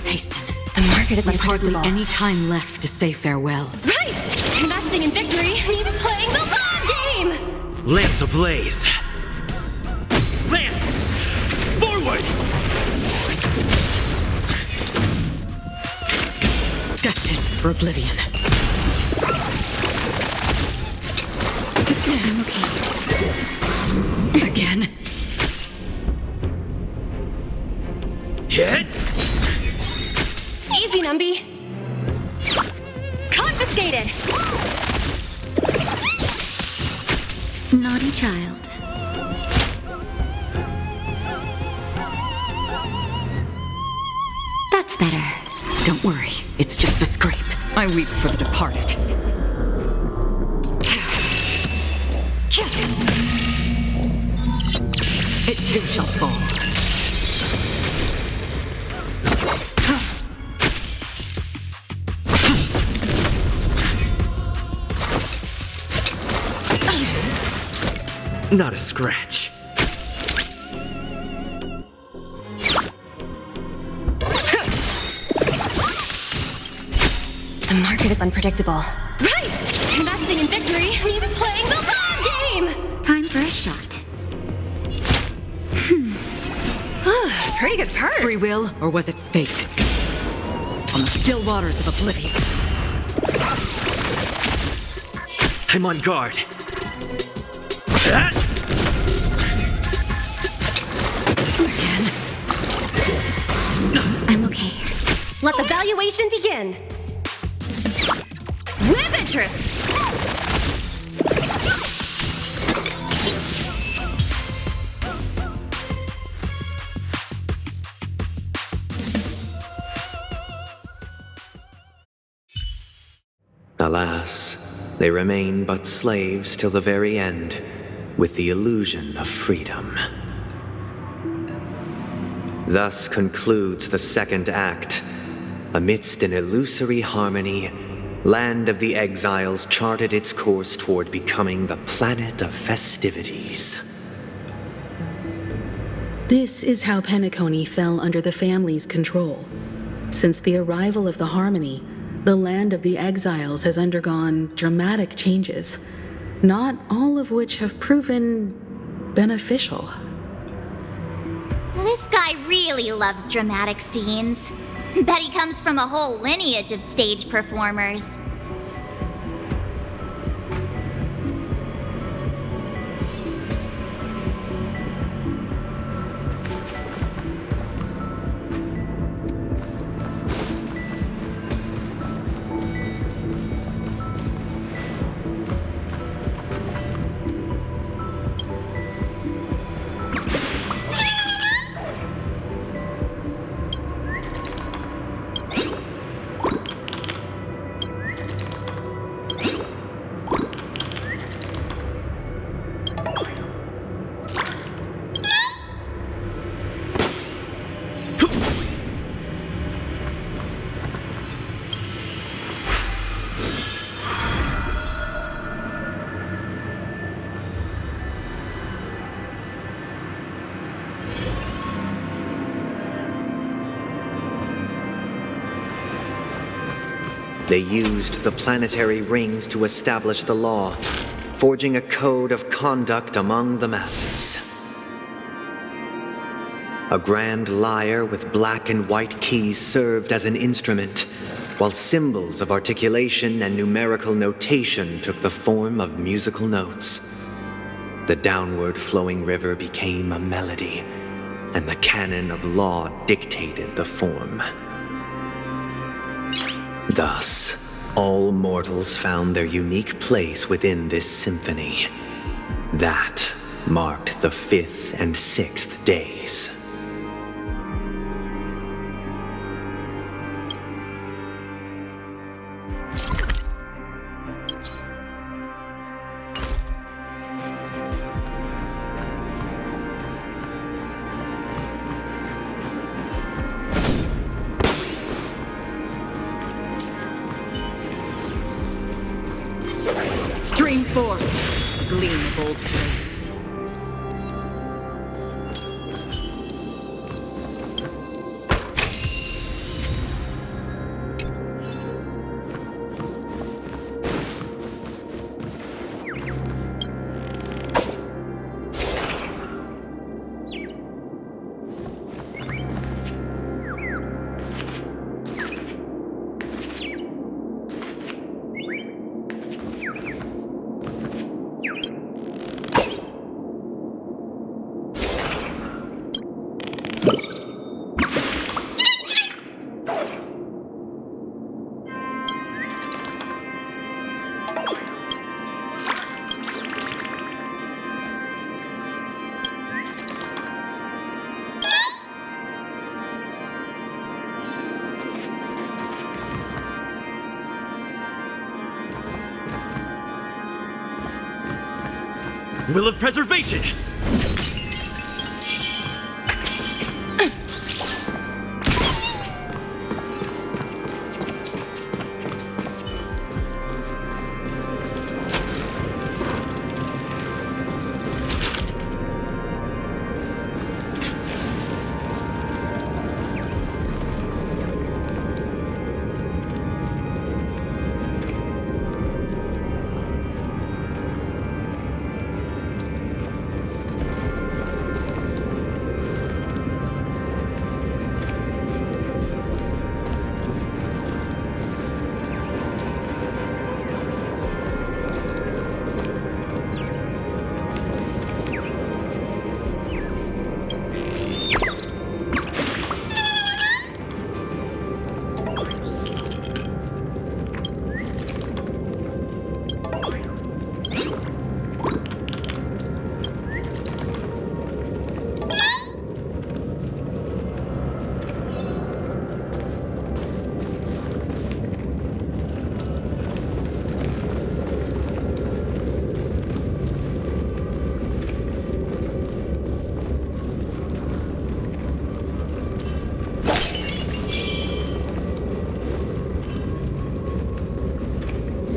Hasten. The market is hardly any time left to say farewell. Right! Investing in victory means playing the long game! Lance ablaze! Lance! Forward! Destined for oblivion. I'm okay. Again. Hit! Easy, Numby. Confiscated! Naughty child. That's better. Don't worry, it's just a scrape. I weep for the departed. It too shall fall. Not a scratch. The market is unpredictable. Right! Investing in victory means playing the long game! Time for a shot. Pretty good perk. Free will, or was it fate? On the still waters of oblivion. I'm on guard. I'm okay. Let the valuation begin. With interest! Alas, they remain but slaves till the very end, with the illusion of freedom. Thus concludes the second act. Amidst an illusory harmony, Land of the Exiles charted its course toward becoming the planet of festivities. This is how Penacony fell under the family's control. Since the arrival of the Harmony, the Land of the Exiles has undergone dramatic changes, not all of which have proven beneficial. This guy really loves dramatic scenes. Bet he comes from a whole lineage of stage performers. They used the planetary rings to establish the law, forging a code of conduct among the masses. A grand lyre with black and white keys served as an instrument, while symbols of articulation and numerical notation took the form of musical notes. The downward flowing river became a melody, and the canon of law dictated the form. Thus, all mortals found their unique place within this symphony. That marked the 5th and 6th days. Stream forth, gleam of old blades. Will of preservation!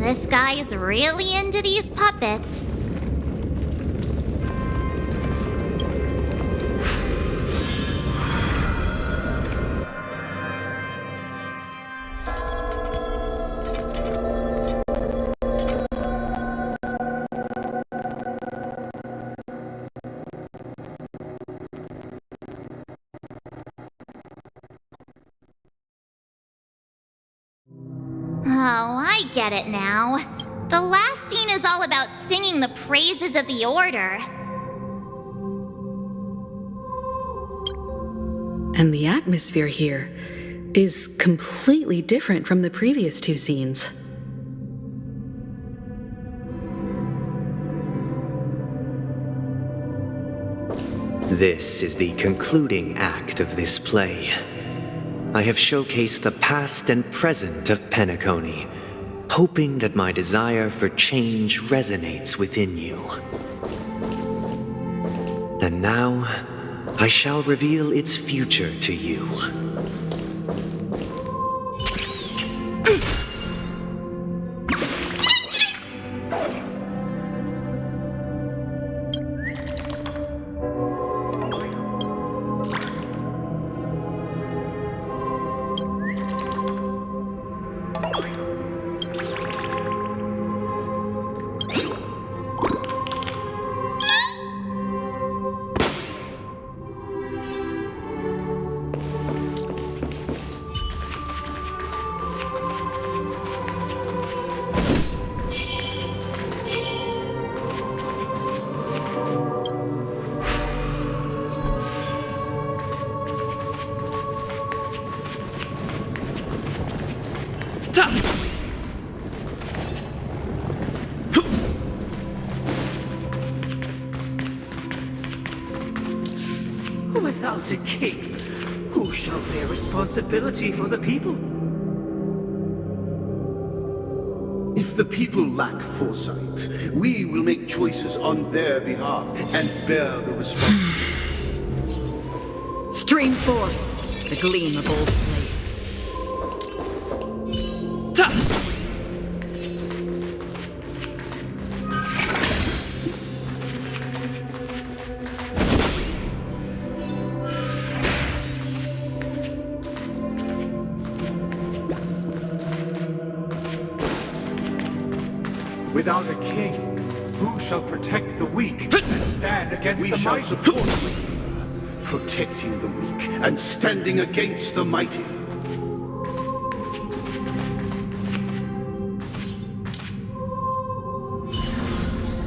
This guy is really into these puppets. Oh, I get it now. The last scene is all about singing the praises of the Order. And the atmosphere here is completely different from the previous two scenes. This is the concluding act of this play. I have showcased the past and present of Penacony, hoping that my desire for change resonates within you. And now, I shall reveal its future to you. Without a king, who shall bear responsibility for the people? If the people lack foresight, we will make choices on their behalf and bear the responsibility. Stream forth the gleam of old blades. Without a king, who shall protect the weak and stand against We the shall mighty? support the weak, protecting the weak and standing against the mighty.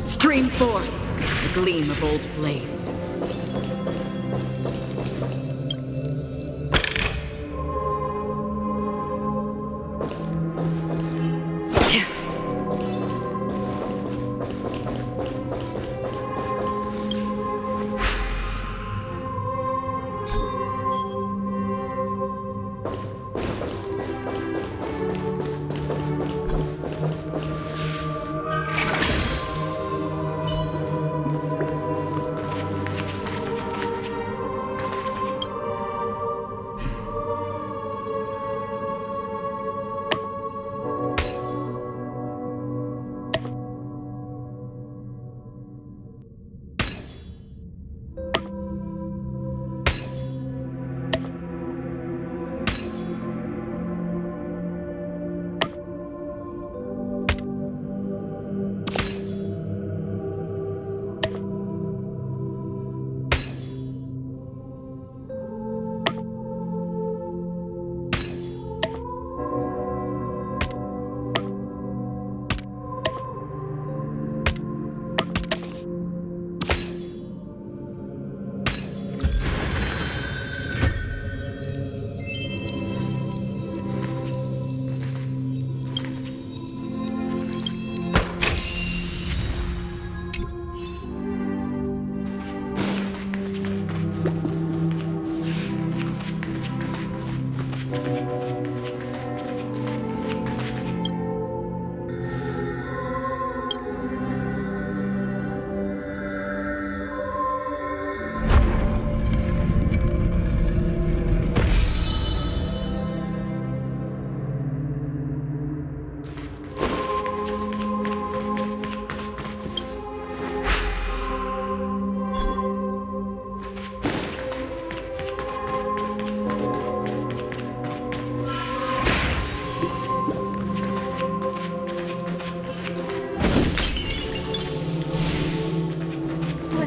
Stream forth the gleam of old blades.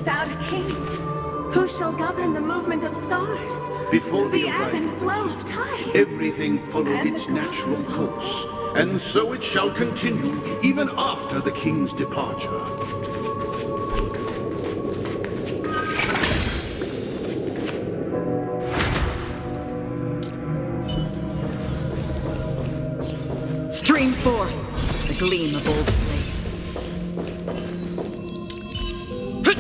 without a king, who shall govern the movement of stars? Before the ebb and flow of time. Everything followed its natural course, and so it shall continue even after the king's departure. Stream forth the gleam of old blades. But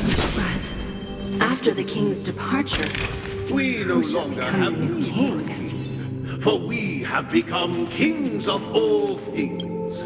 after the king's departure, We no longer have need for a king, for we have become kings of all things.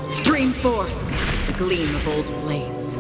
Stream forth the gleam of old blades.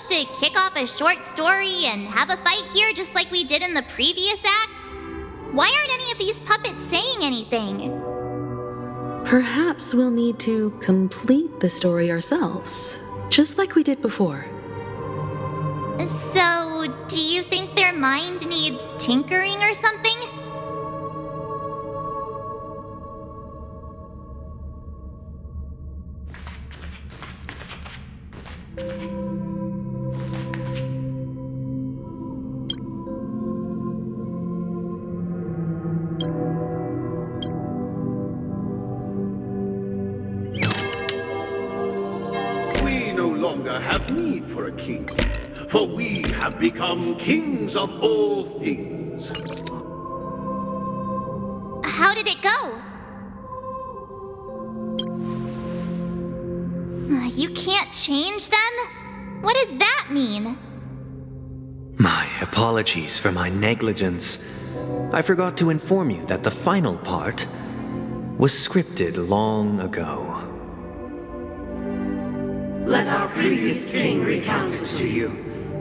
To kick off a short story and have a fight here just like we did in the previous acts? Why aren't any of these puppets saying anything? Perhaps we'll need to complete the story ourselves, just like we did before. So, do you think their mind needs tinkering or something? Have need for a king, for we have become kings of all things. How did it go? You can't change them? What does that mean? My apologies for my negligence. I forgot to inform you that the final part was scripted long ago. Let our previous king recount it to you.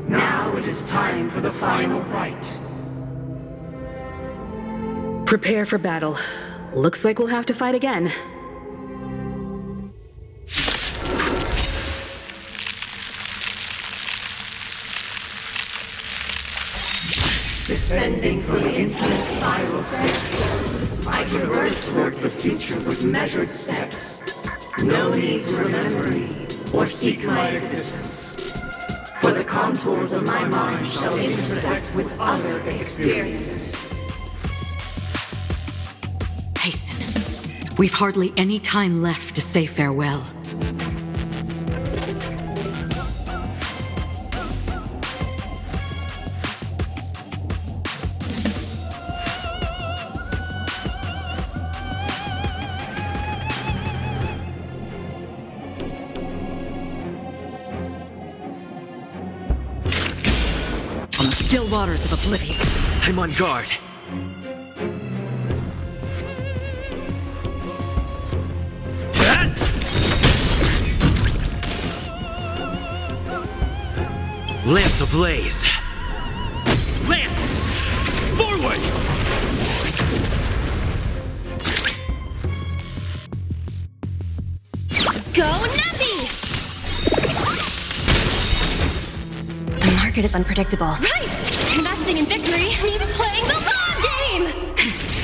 Now it is time for the final rite. Prepare for battle. Looks like we'll have to fight again. Descending from the infinite spiral staircase, I traverse towards the future with measured steps. No need to remember me or seek my existence. For the contours of my mind shall intersect with other experiences. Hasten. We've hardly any time left to say farewell. On the still waters of oblivion. I'm on guard. Lance ablaze! Lance! Forward! Go Nappy! The market is unpredictable. Right! Investing in victory means playing the long game!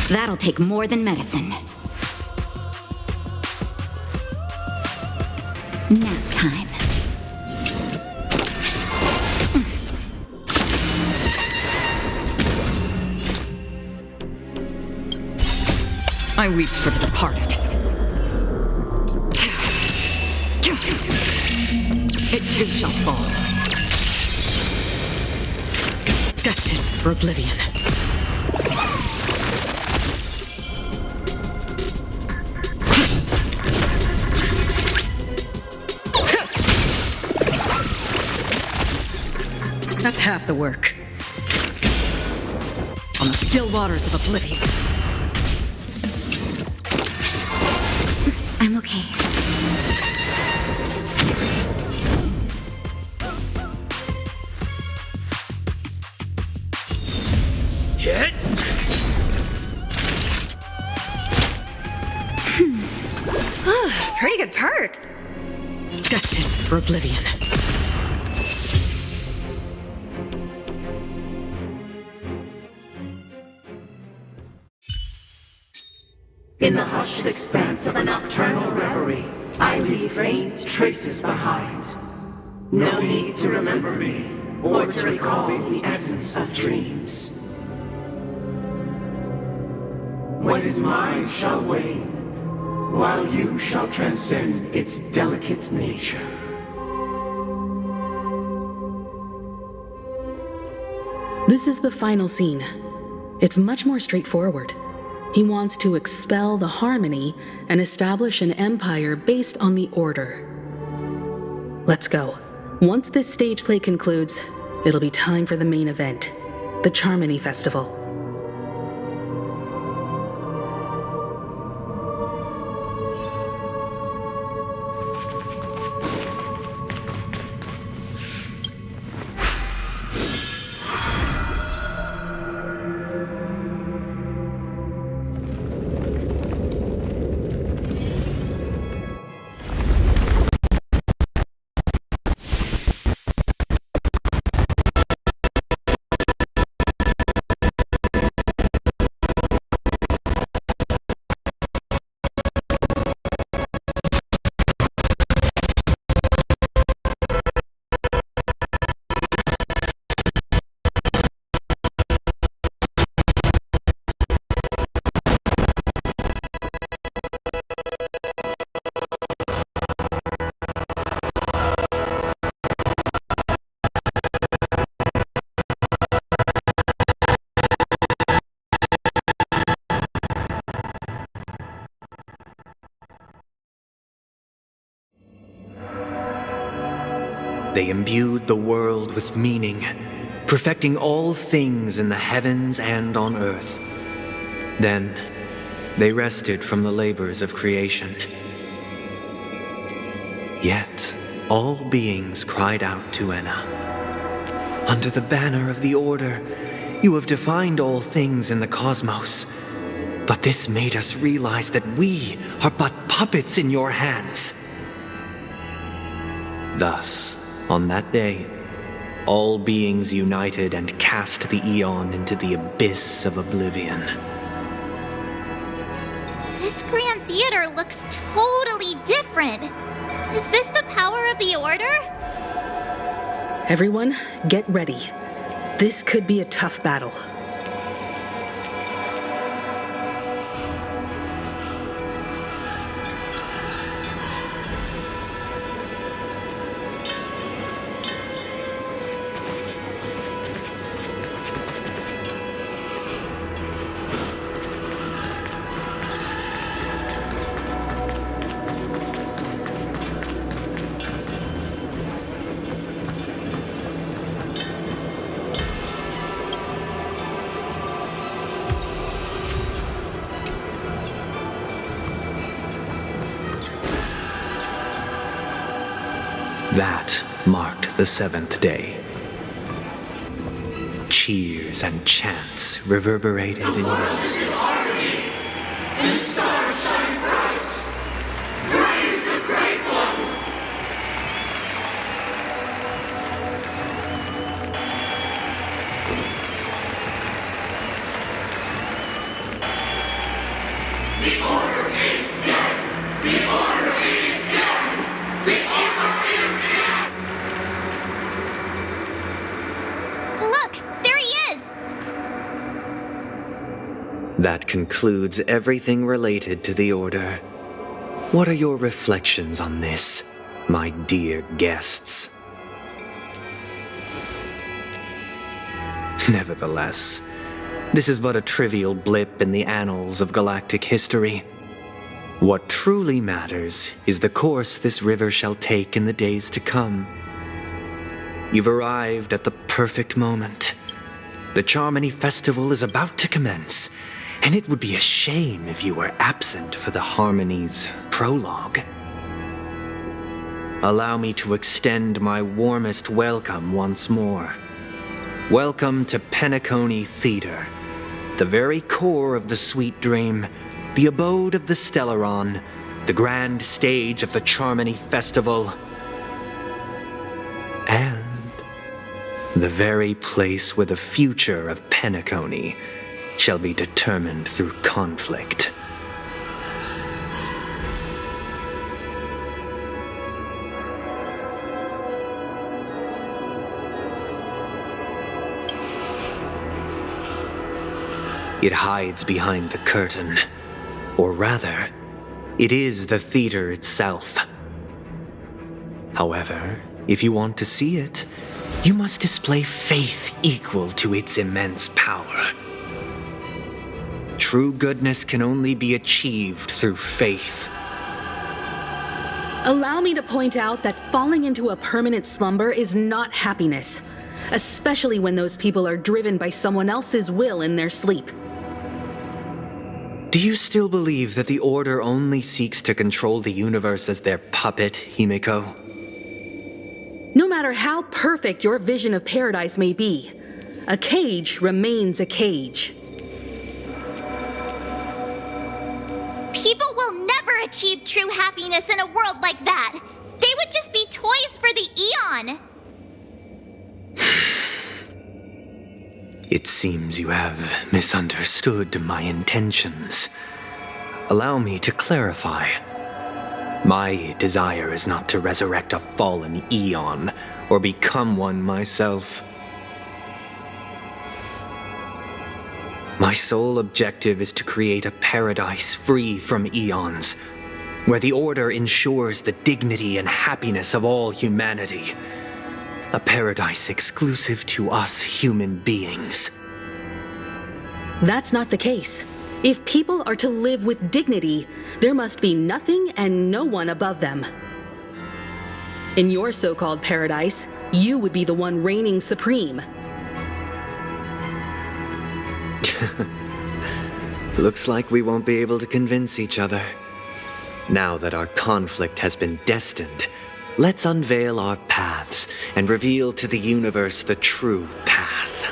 That'll take more than medicine. Nap time. I weep for the departed. It too shall fall. Destined for oblivion. That's half the work. On the still waters of oblivion. I'm okay. Hit! Pretty good perks. Destined for oblivion. In the hushed expanse of a nocturnal reverie, I leave faint traces behind. No need to remember me, or to recall the essence of dreams. What is mine shall wane, while you shall transcend its delicate nature. This is the final scene. It's much more straightforward. He wants to expel the harmony and establish an empire based on the order. Let's go. Once this stage play concludes, it'll be time for the main event, the Charmony Festival. They imbued the world with meaning, perfecting all things in the heavens and on earth. Then, they rested from the labors of creation. Yet, all beings cried out to Enna. Under the banner of the Order, you have defined all things in the cosmos. But this made us realize that we are but puppets in your hands. Thus, on that day, all beings united and cast the Eon into the abyss of oblivion. This Grand Theater looks totally different. Is this the power of the Order? Everyone, get ready. This could be a tough battle. That marked the 7th day. Cheers and chants reverberated in unison. That concludes everything related to the Order. What are your reflections on this, my dear guests? Nevertheless, this is but a trivial blip in the annals of galactic history. What truly matters is the course this river shall take in the days to come. You've arrived at the perfect moment. The Charmony Festival is about to commence, and it would be a shame if you were absent for the Harmony's prologue. Allow me to extend my warmest welcome once more. Welcome to Penacony Theater, the very core of the Sweet Dream, the abode of the Stellaron, the grand stage of the Charmony Festival, and the very place where the future of Penacony shall be determined through conflict. It hides behind the curtain, or rather, it is the theater itself. However, if you want to see it, you must display faith equal to its immense power. True goodness can only be achieved through faith. Allow me to point out that falling into a permanent slumber is not happiness, especially when those people are driven by someone else's will in their sleep. Do you still believe that the Order only seeks to control the universe as their puppet, Himiko? No matter how perfect your vision of paradise may be, a cage remains a cage. People will never achieve true happiness in a world like that. They would just be toys for the Eon. It seems you have misunderstood my intentions. Allow me to clarify. My desire is not to resurrect a fallen Eon or become one myself. My sole objective is to create a paradise free from Eons, where the Order ensures the dignity and happiness of all humanity. A paradise exclusive to us human beings. That's not the case. If people are to live with dignity, there must be nothing and no one above them. In your so-called paradise, you would be the one reigning supreme. Looks like we won't be able to convince each other. Now that our conflict has been destined, let's unveil our paths and reveal to the universe the true path.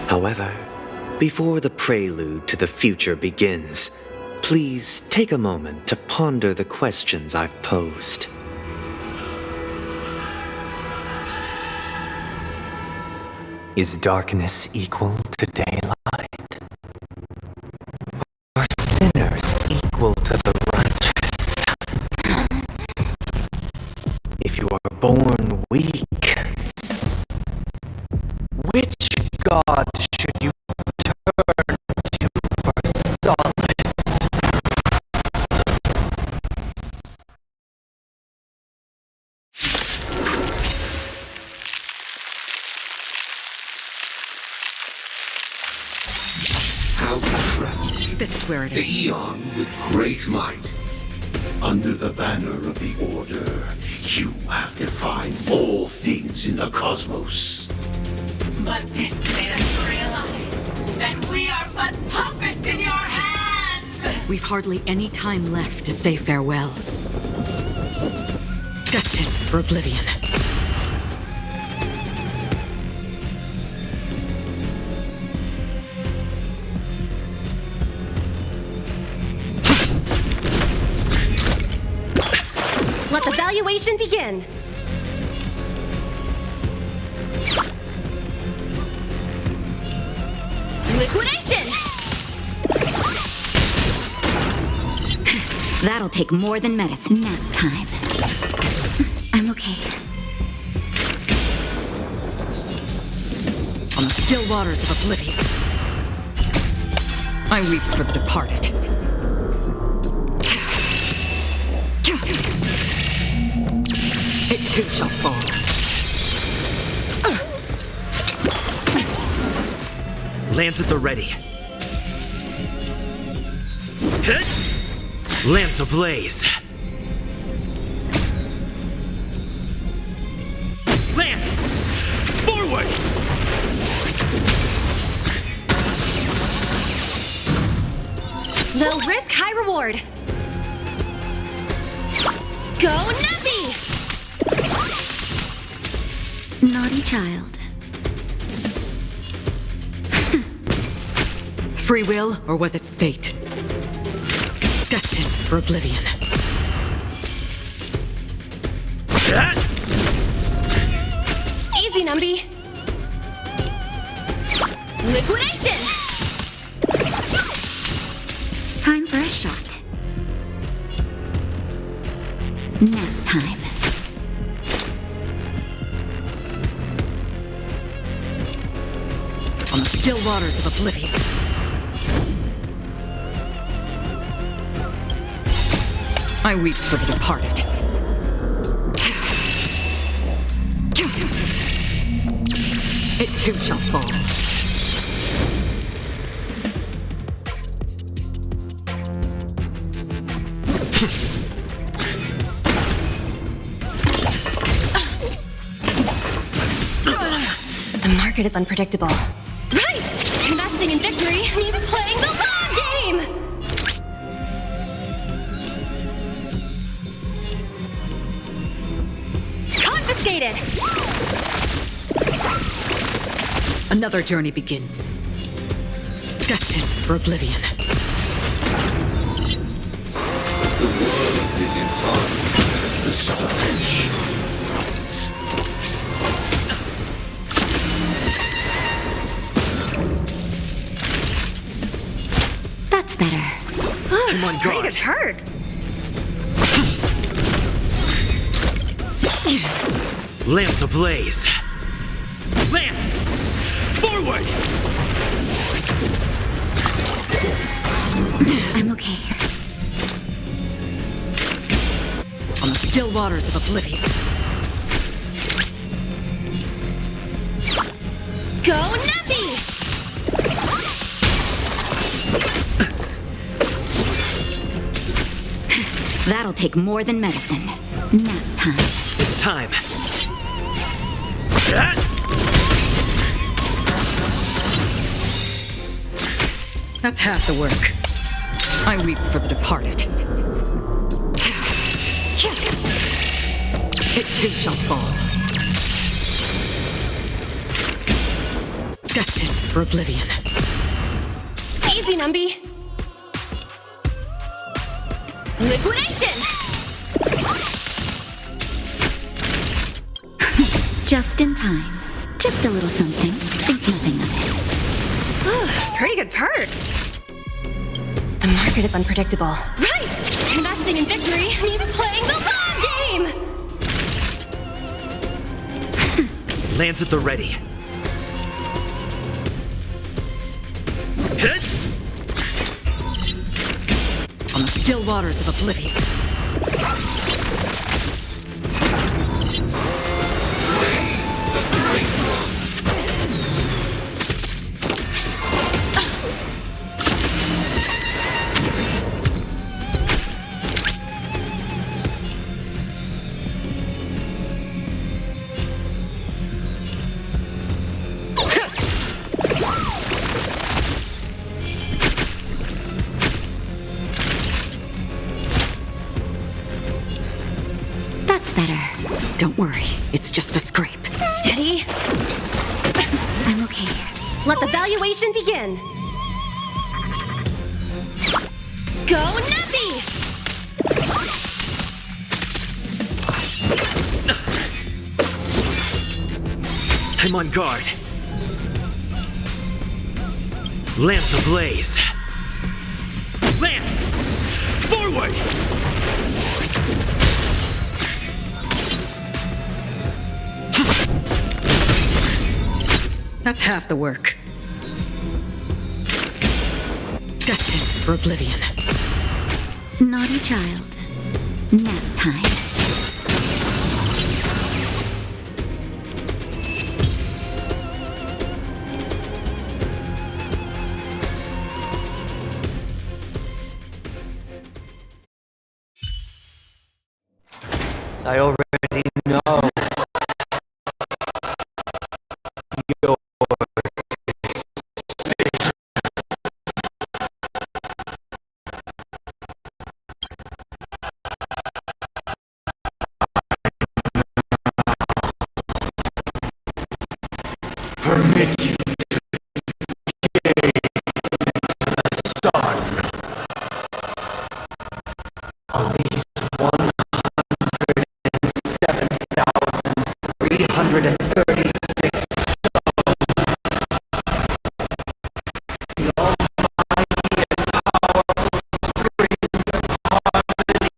However, before the prelude to the future begins, please take a moment to ponder the questions I've posed. Is darkness equal to daylight? Are sinners equal to the righteous? If you are born weak, which god should you turn to for solace? How trapped This is where it the is. Eon with great might. Under the banner of the Order, you have defined all things in the cosmos. But this made us realize that we are but puppets in your hands! We've hardly any time left to say farewell. Destined for oblivion. Let the valuation begin. Liquidation! That'll take more than medicine. Nap time. I'm okay. On the still waters of oblivion, I weep for the departed. It too shall fall. Lance at the ready. Hit! Lance ablaze. Lance! Forward! Low risk, high reward. Go Nappy! Naughty child. Free will, or was it fate? Destined for oblivion. Easy, Numby. Liquidation! Time for a shot. Nap time. On the still waters of oblivion. I weep for the departed. It too shall fall. The market is unpredictable. Right! Investing in victory means playing the long game! Confiscated! Another journey begins. Destined for oblivion. The world is in harmony. The stars shine. That's better. I'm on guard. Great, it hurts! Lance ablaze. Lance! Forward! I'm okay. On the still waters of oblivion. Go Nappy! That'll take more than medicine. Nap time. It's time. That's half the work. I weep for the departed. It too shall fall. Destined for oblivion. Easy, Numby. Liquidation! Just in time. Just a little something. Think nothing of it. Pretty good perk. The market is unpredictable. Right! Investing in victory means playing the long game! Lance at the ready. Hit! On the still waters of oblivion. That's better. Don't worry, it's just a scrape. Steady. I'm okay. Let the valuation begin. Go Nappy! I'm on guard. Lance ablaze. Lance! Forward! That's half the work. Destined for oblivion. Naughty child. Nap time. I already know. Permit you to gaze the sun on these 107,336 the almighty and powerful springs of harmony.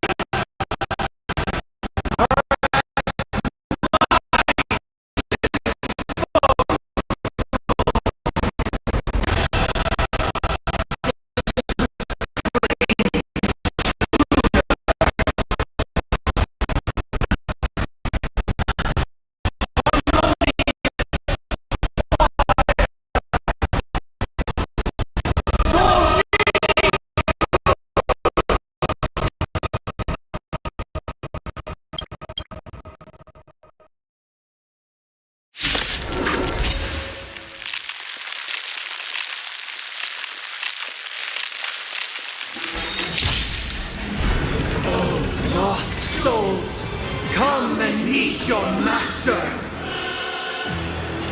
Lost souls, come and meet your master!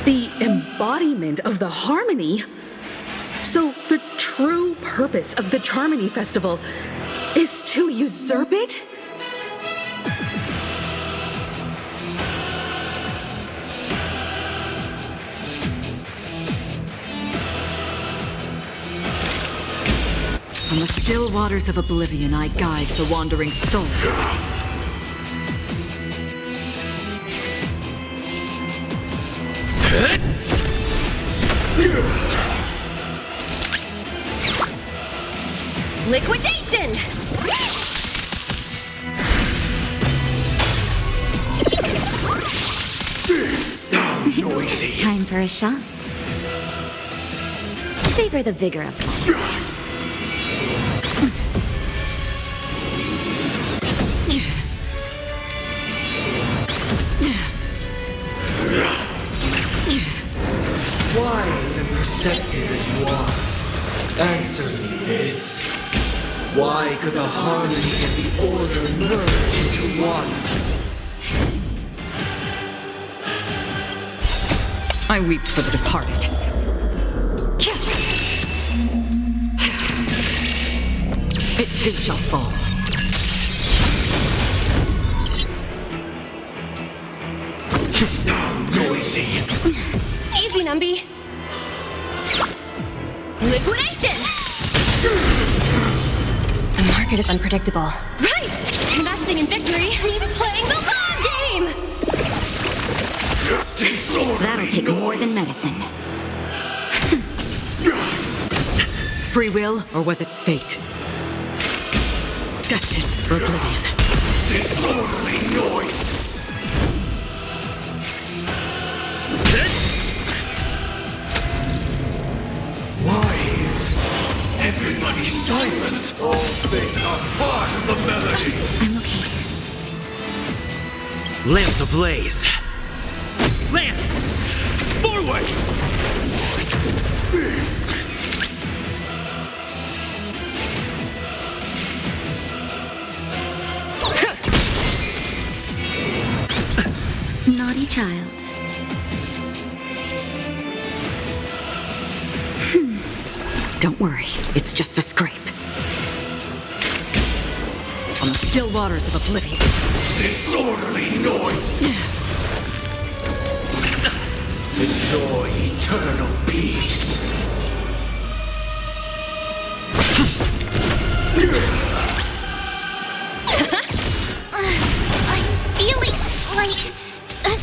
The embodiment of the harmony? So the true purpose of the Charmony Festival is to usurp it? On the still waters of oblivion, I guide the wandering souls. Liquidation! Noisy. Time for a shot. Savor the vigor of life. Wise and perceptive as you are, answer me this. Why could the harmony and the order merge into one? I weep for the departed. It too shall fall. Now, noisy. crazy. Easy, Numby. Liquidation! The market is unpredictable. Right! Investing in victory means playing the long game! That'll take more than medicine. Free will, or was it fate? Destined for oblivion. Disorderly noise! Why is everybody silent? All things are part of the melody. I'm okay. Lamps ablaze. Lance! Forward! Naughty child. Don't worry, it's just a scrape. On the still waters of oblivion. Disorderly noise! Enjoy eternal peace. I'm feeling like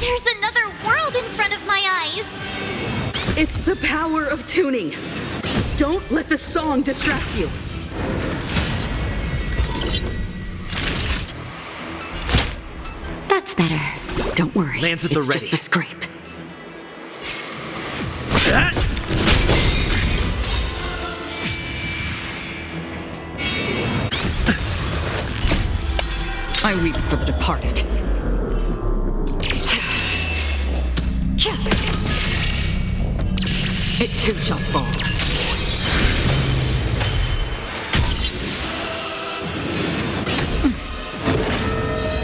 there's another world in front of my eyes. It's the power of tuning. Don't let the song distract you. That's better. Don't worry, Lance at it's the ready. just a scrape. I weep for the departed. It too shall fall.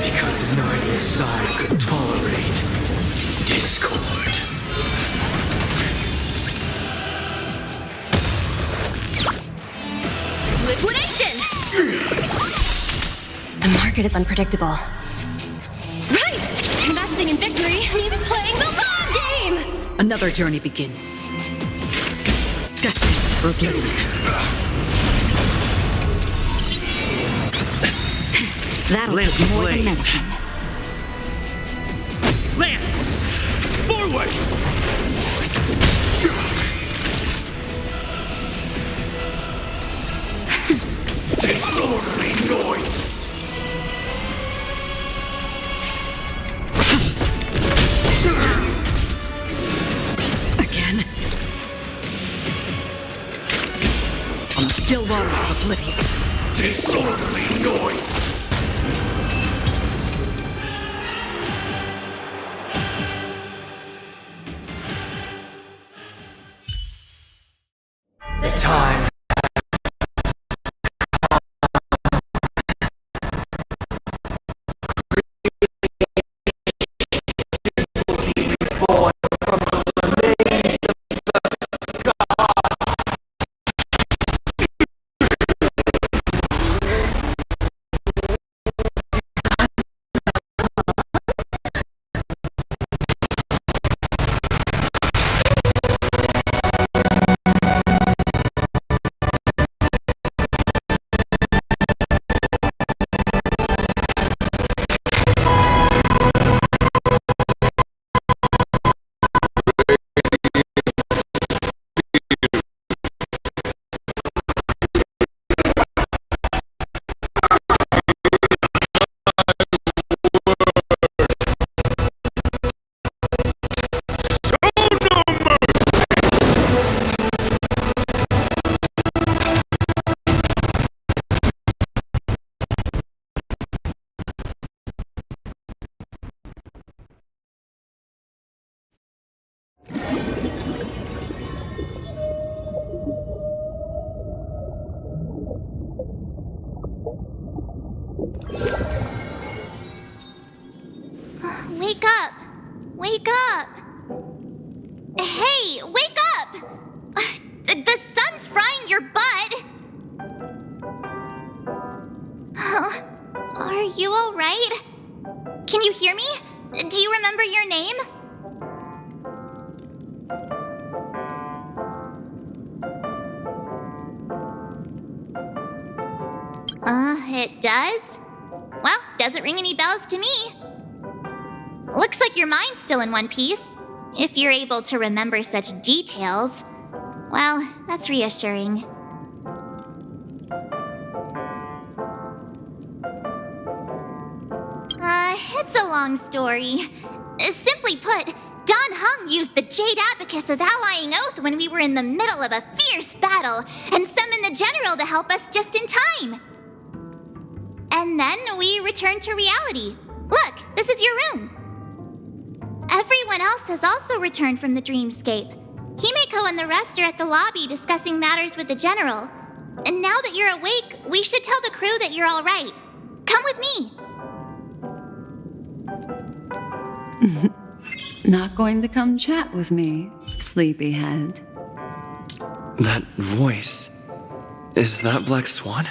Because neither side could tolerate discord. Liquidation! The market is unpredictable. Right! Investing in victory means playing the long game! Another journey begins. Destined for oblivion. That'll Lance take more ablaze. than medicine. Lance! Forward! Disorderly noise! Again. On the still waters of oblivion. Disorderly noise! The time. Wake up! Wake up! Hey, wake up! The sun's frying your butt! Are you alright? Can you hear me? Do you remember your name? It does? Well, doesn't ring any bells to me. Looks like your mind's still in one piece. If you're able to remember such details, well, that's reassuring. It's a long story. Simply put, Don Hung used the Jade Abacus of Allying Oath when we were in the middle of a fierce battle and summoned the general to help us just in time. And then we returned to reality. Look, this is your room. Everyone else has also returned from the dreamscape. Himeko and the rest are at the lobby discussing matters with the general. And now that you're awake, we should tell the crew that you're all right. Come with me. Not going to come chat with me, sleepyhead? That voice. Is that Black Swan?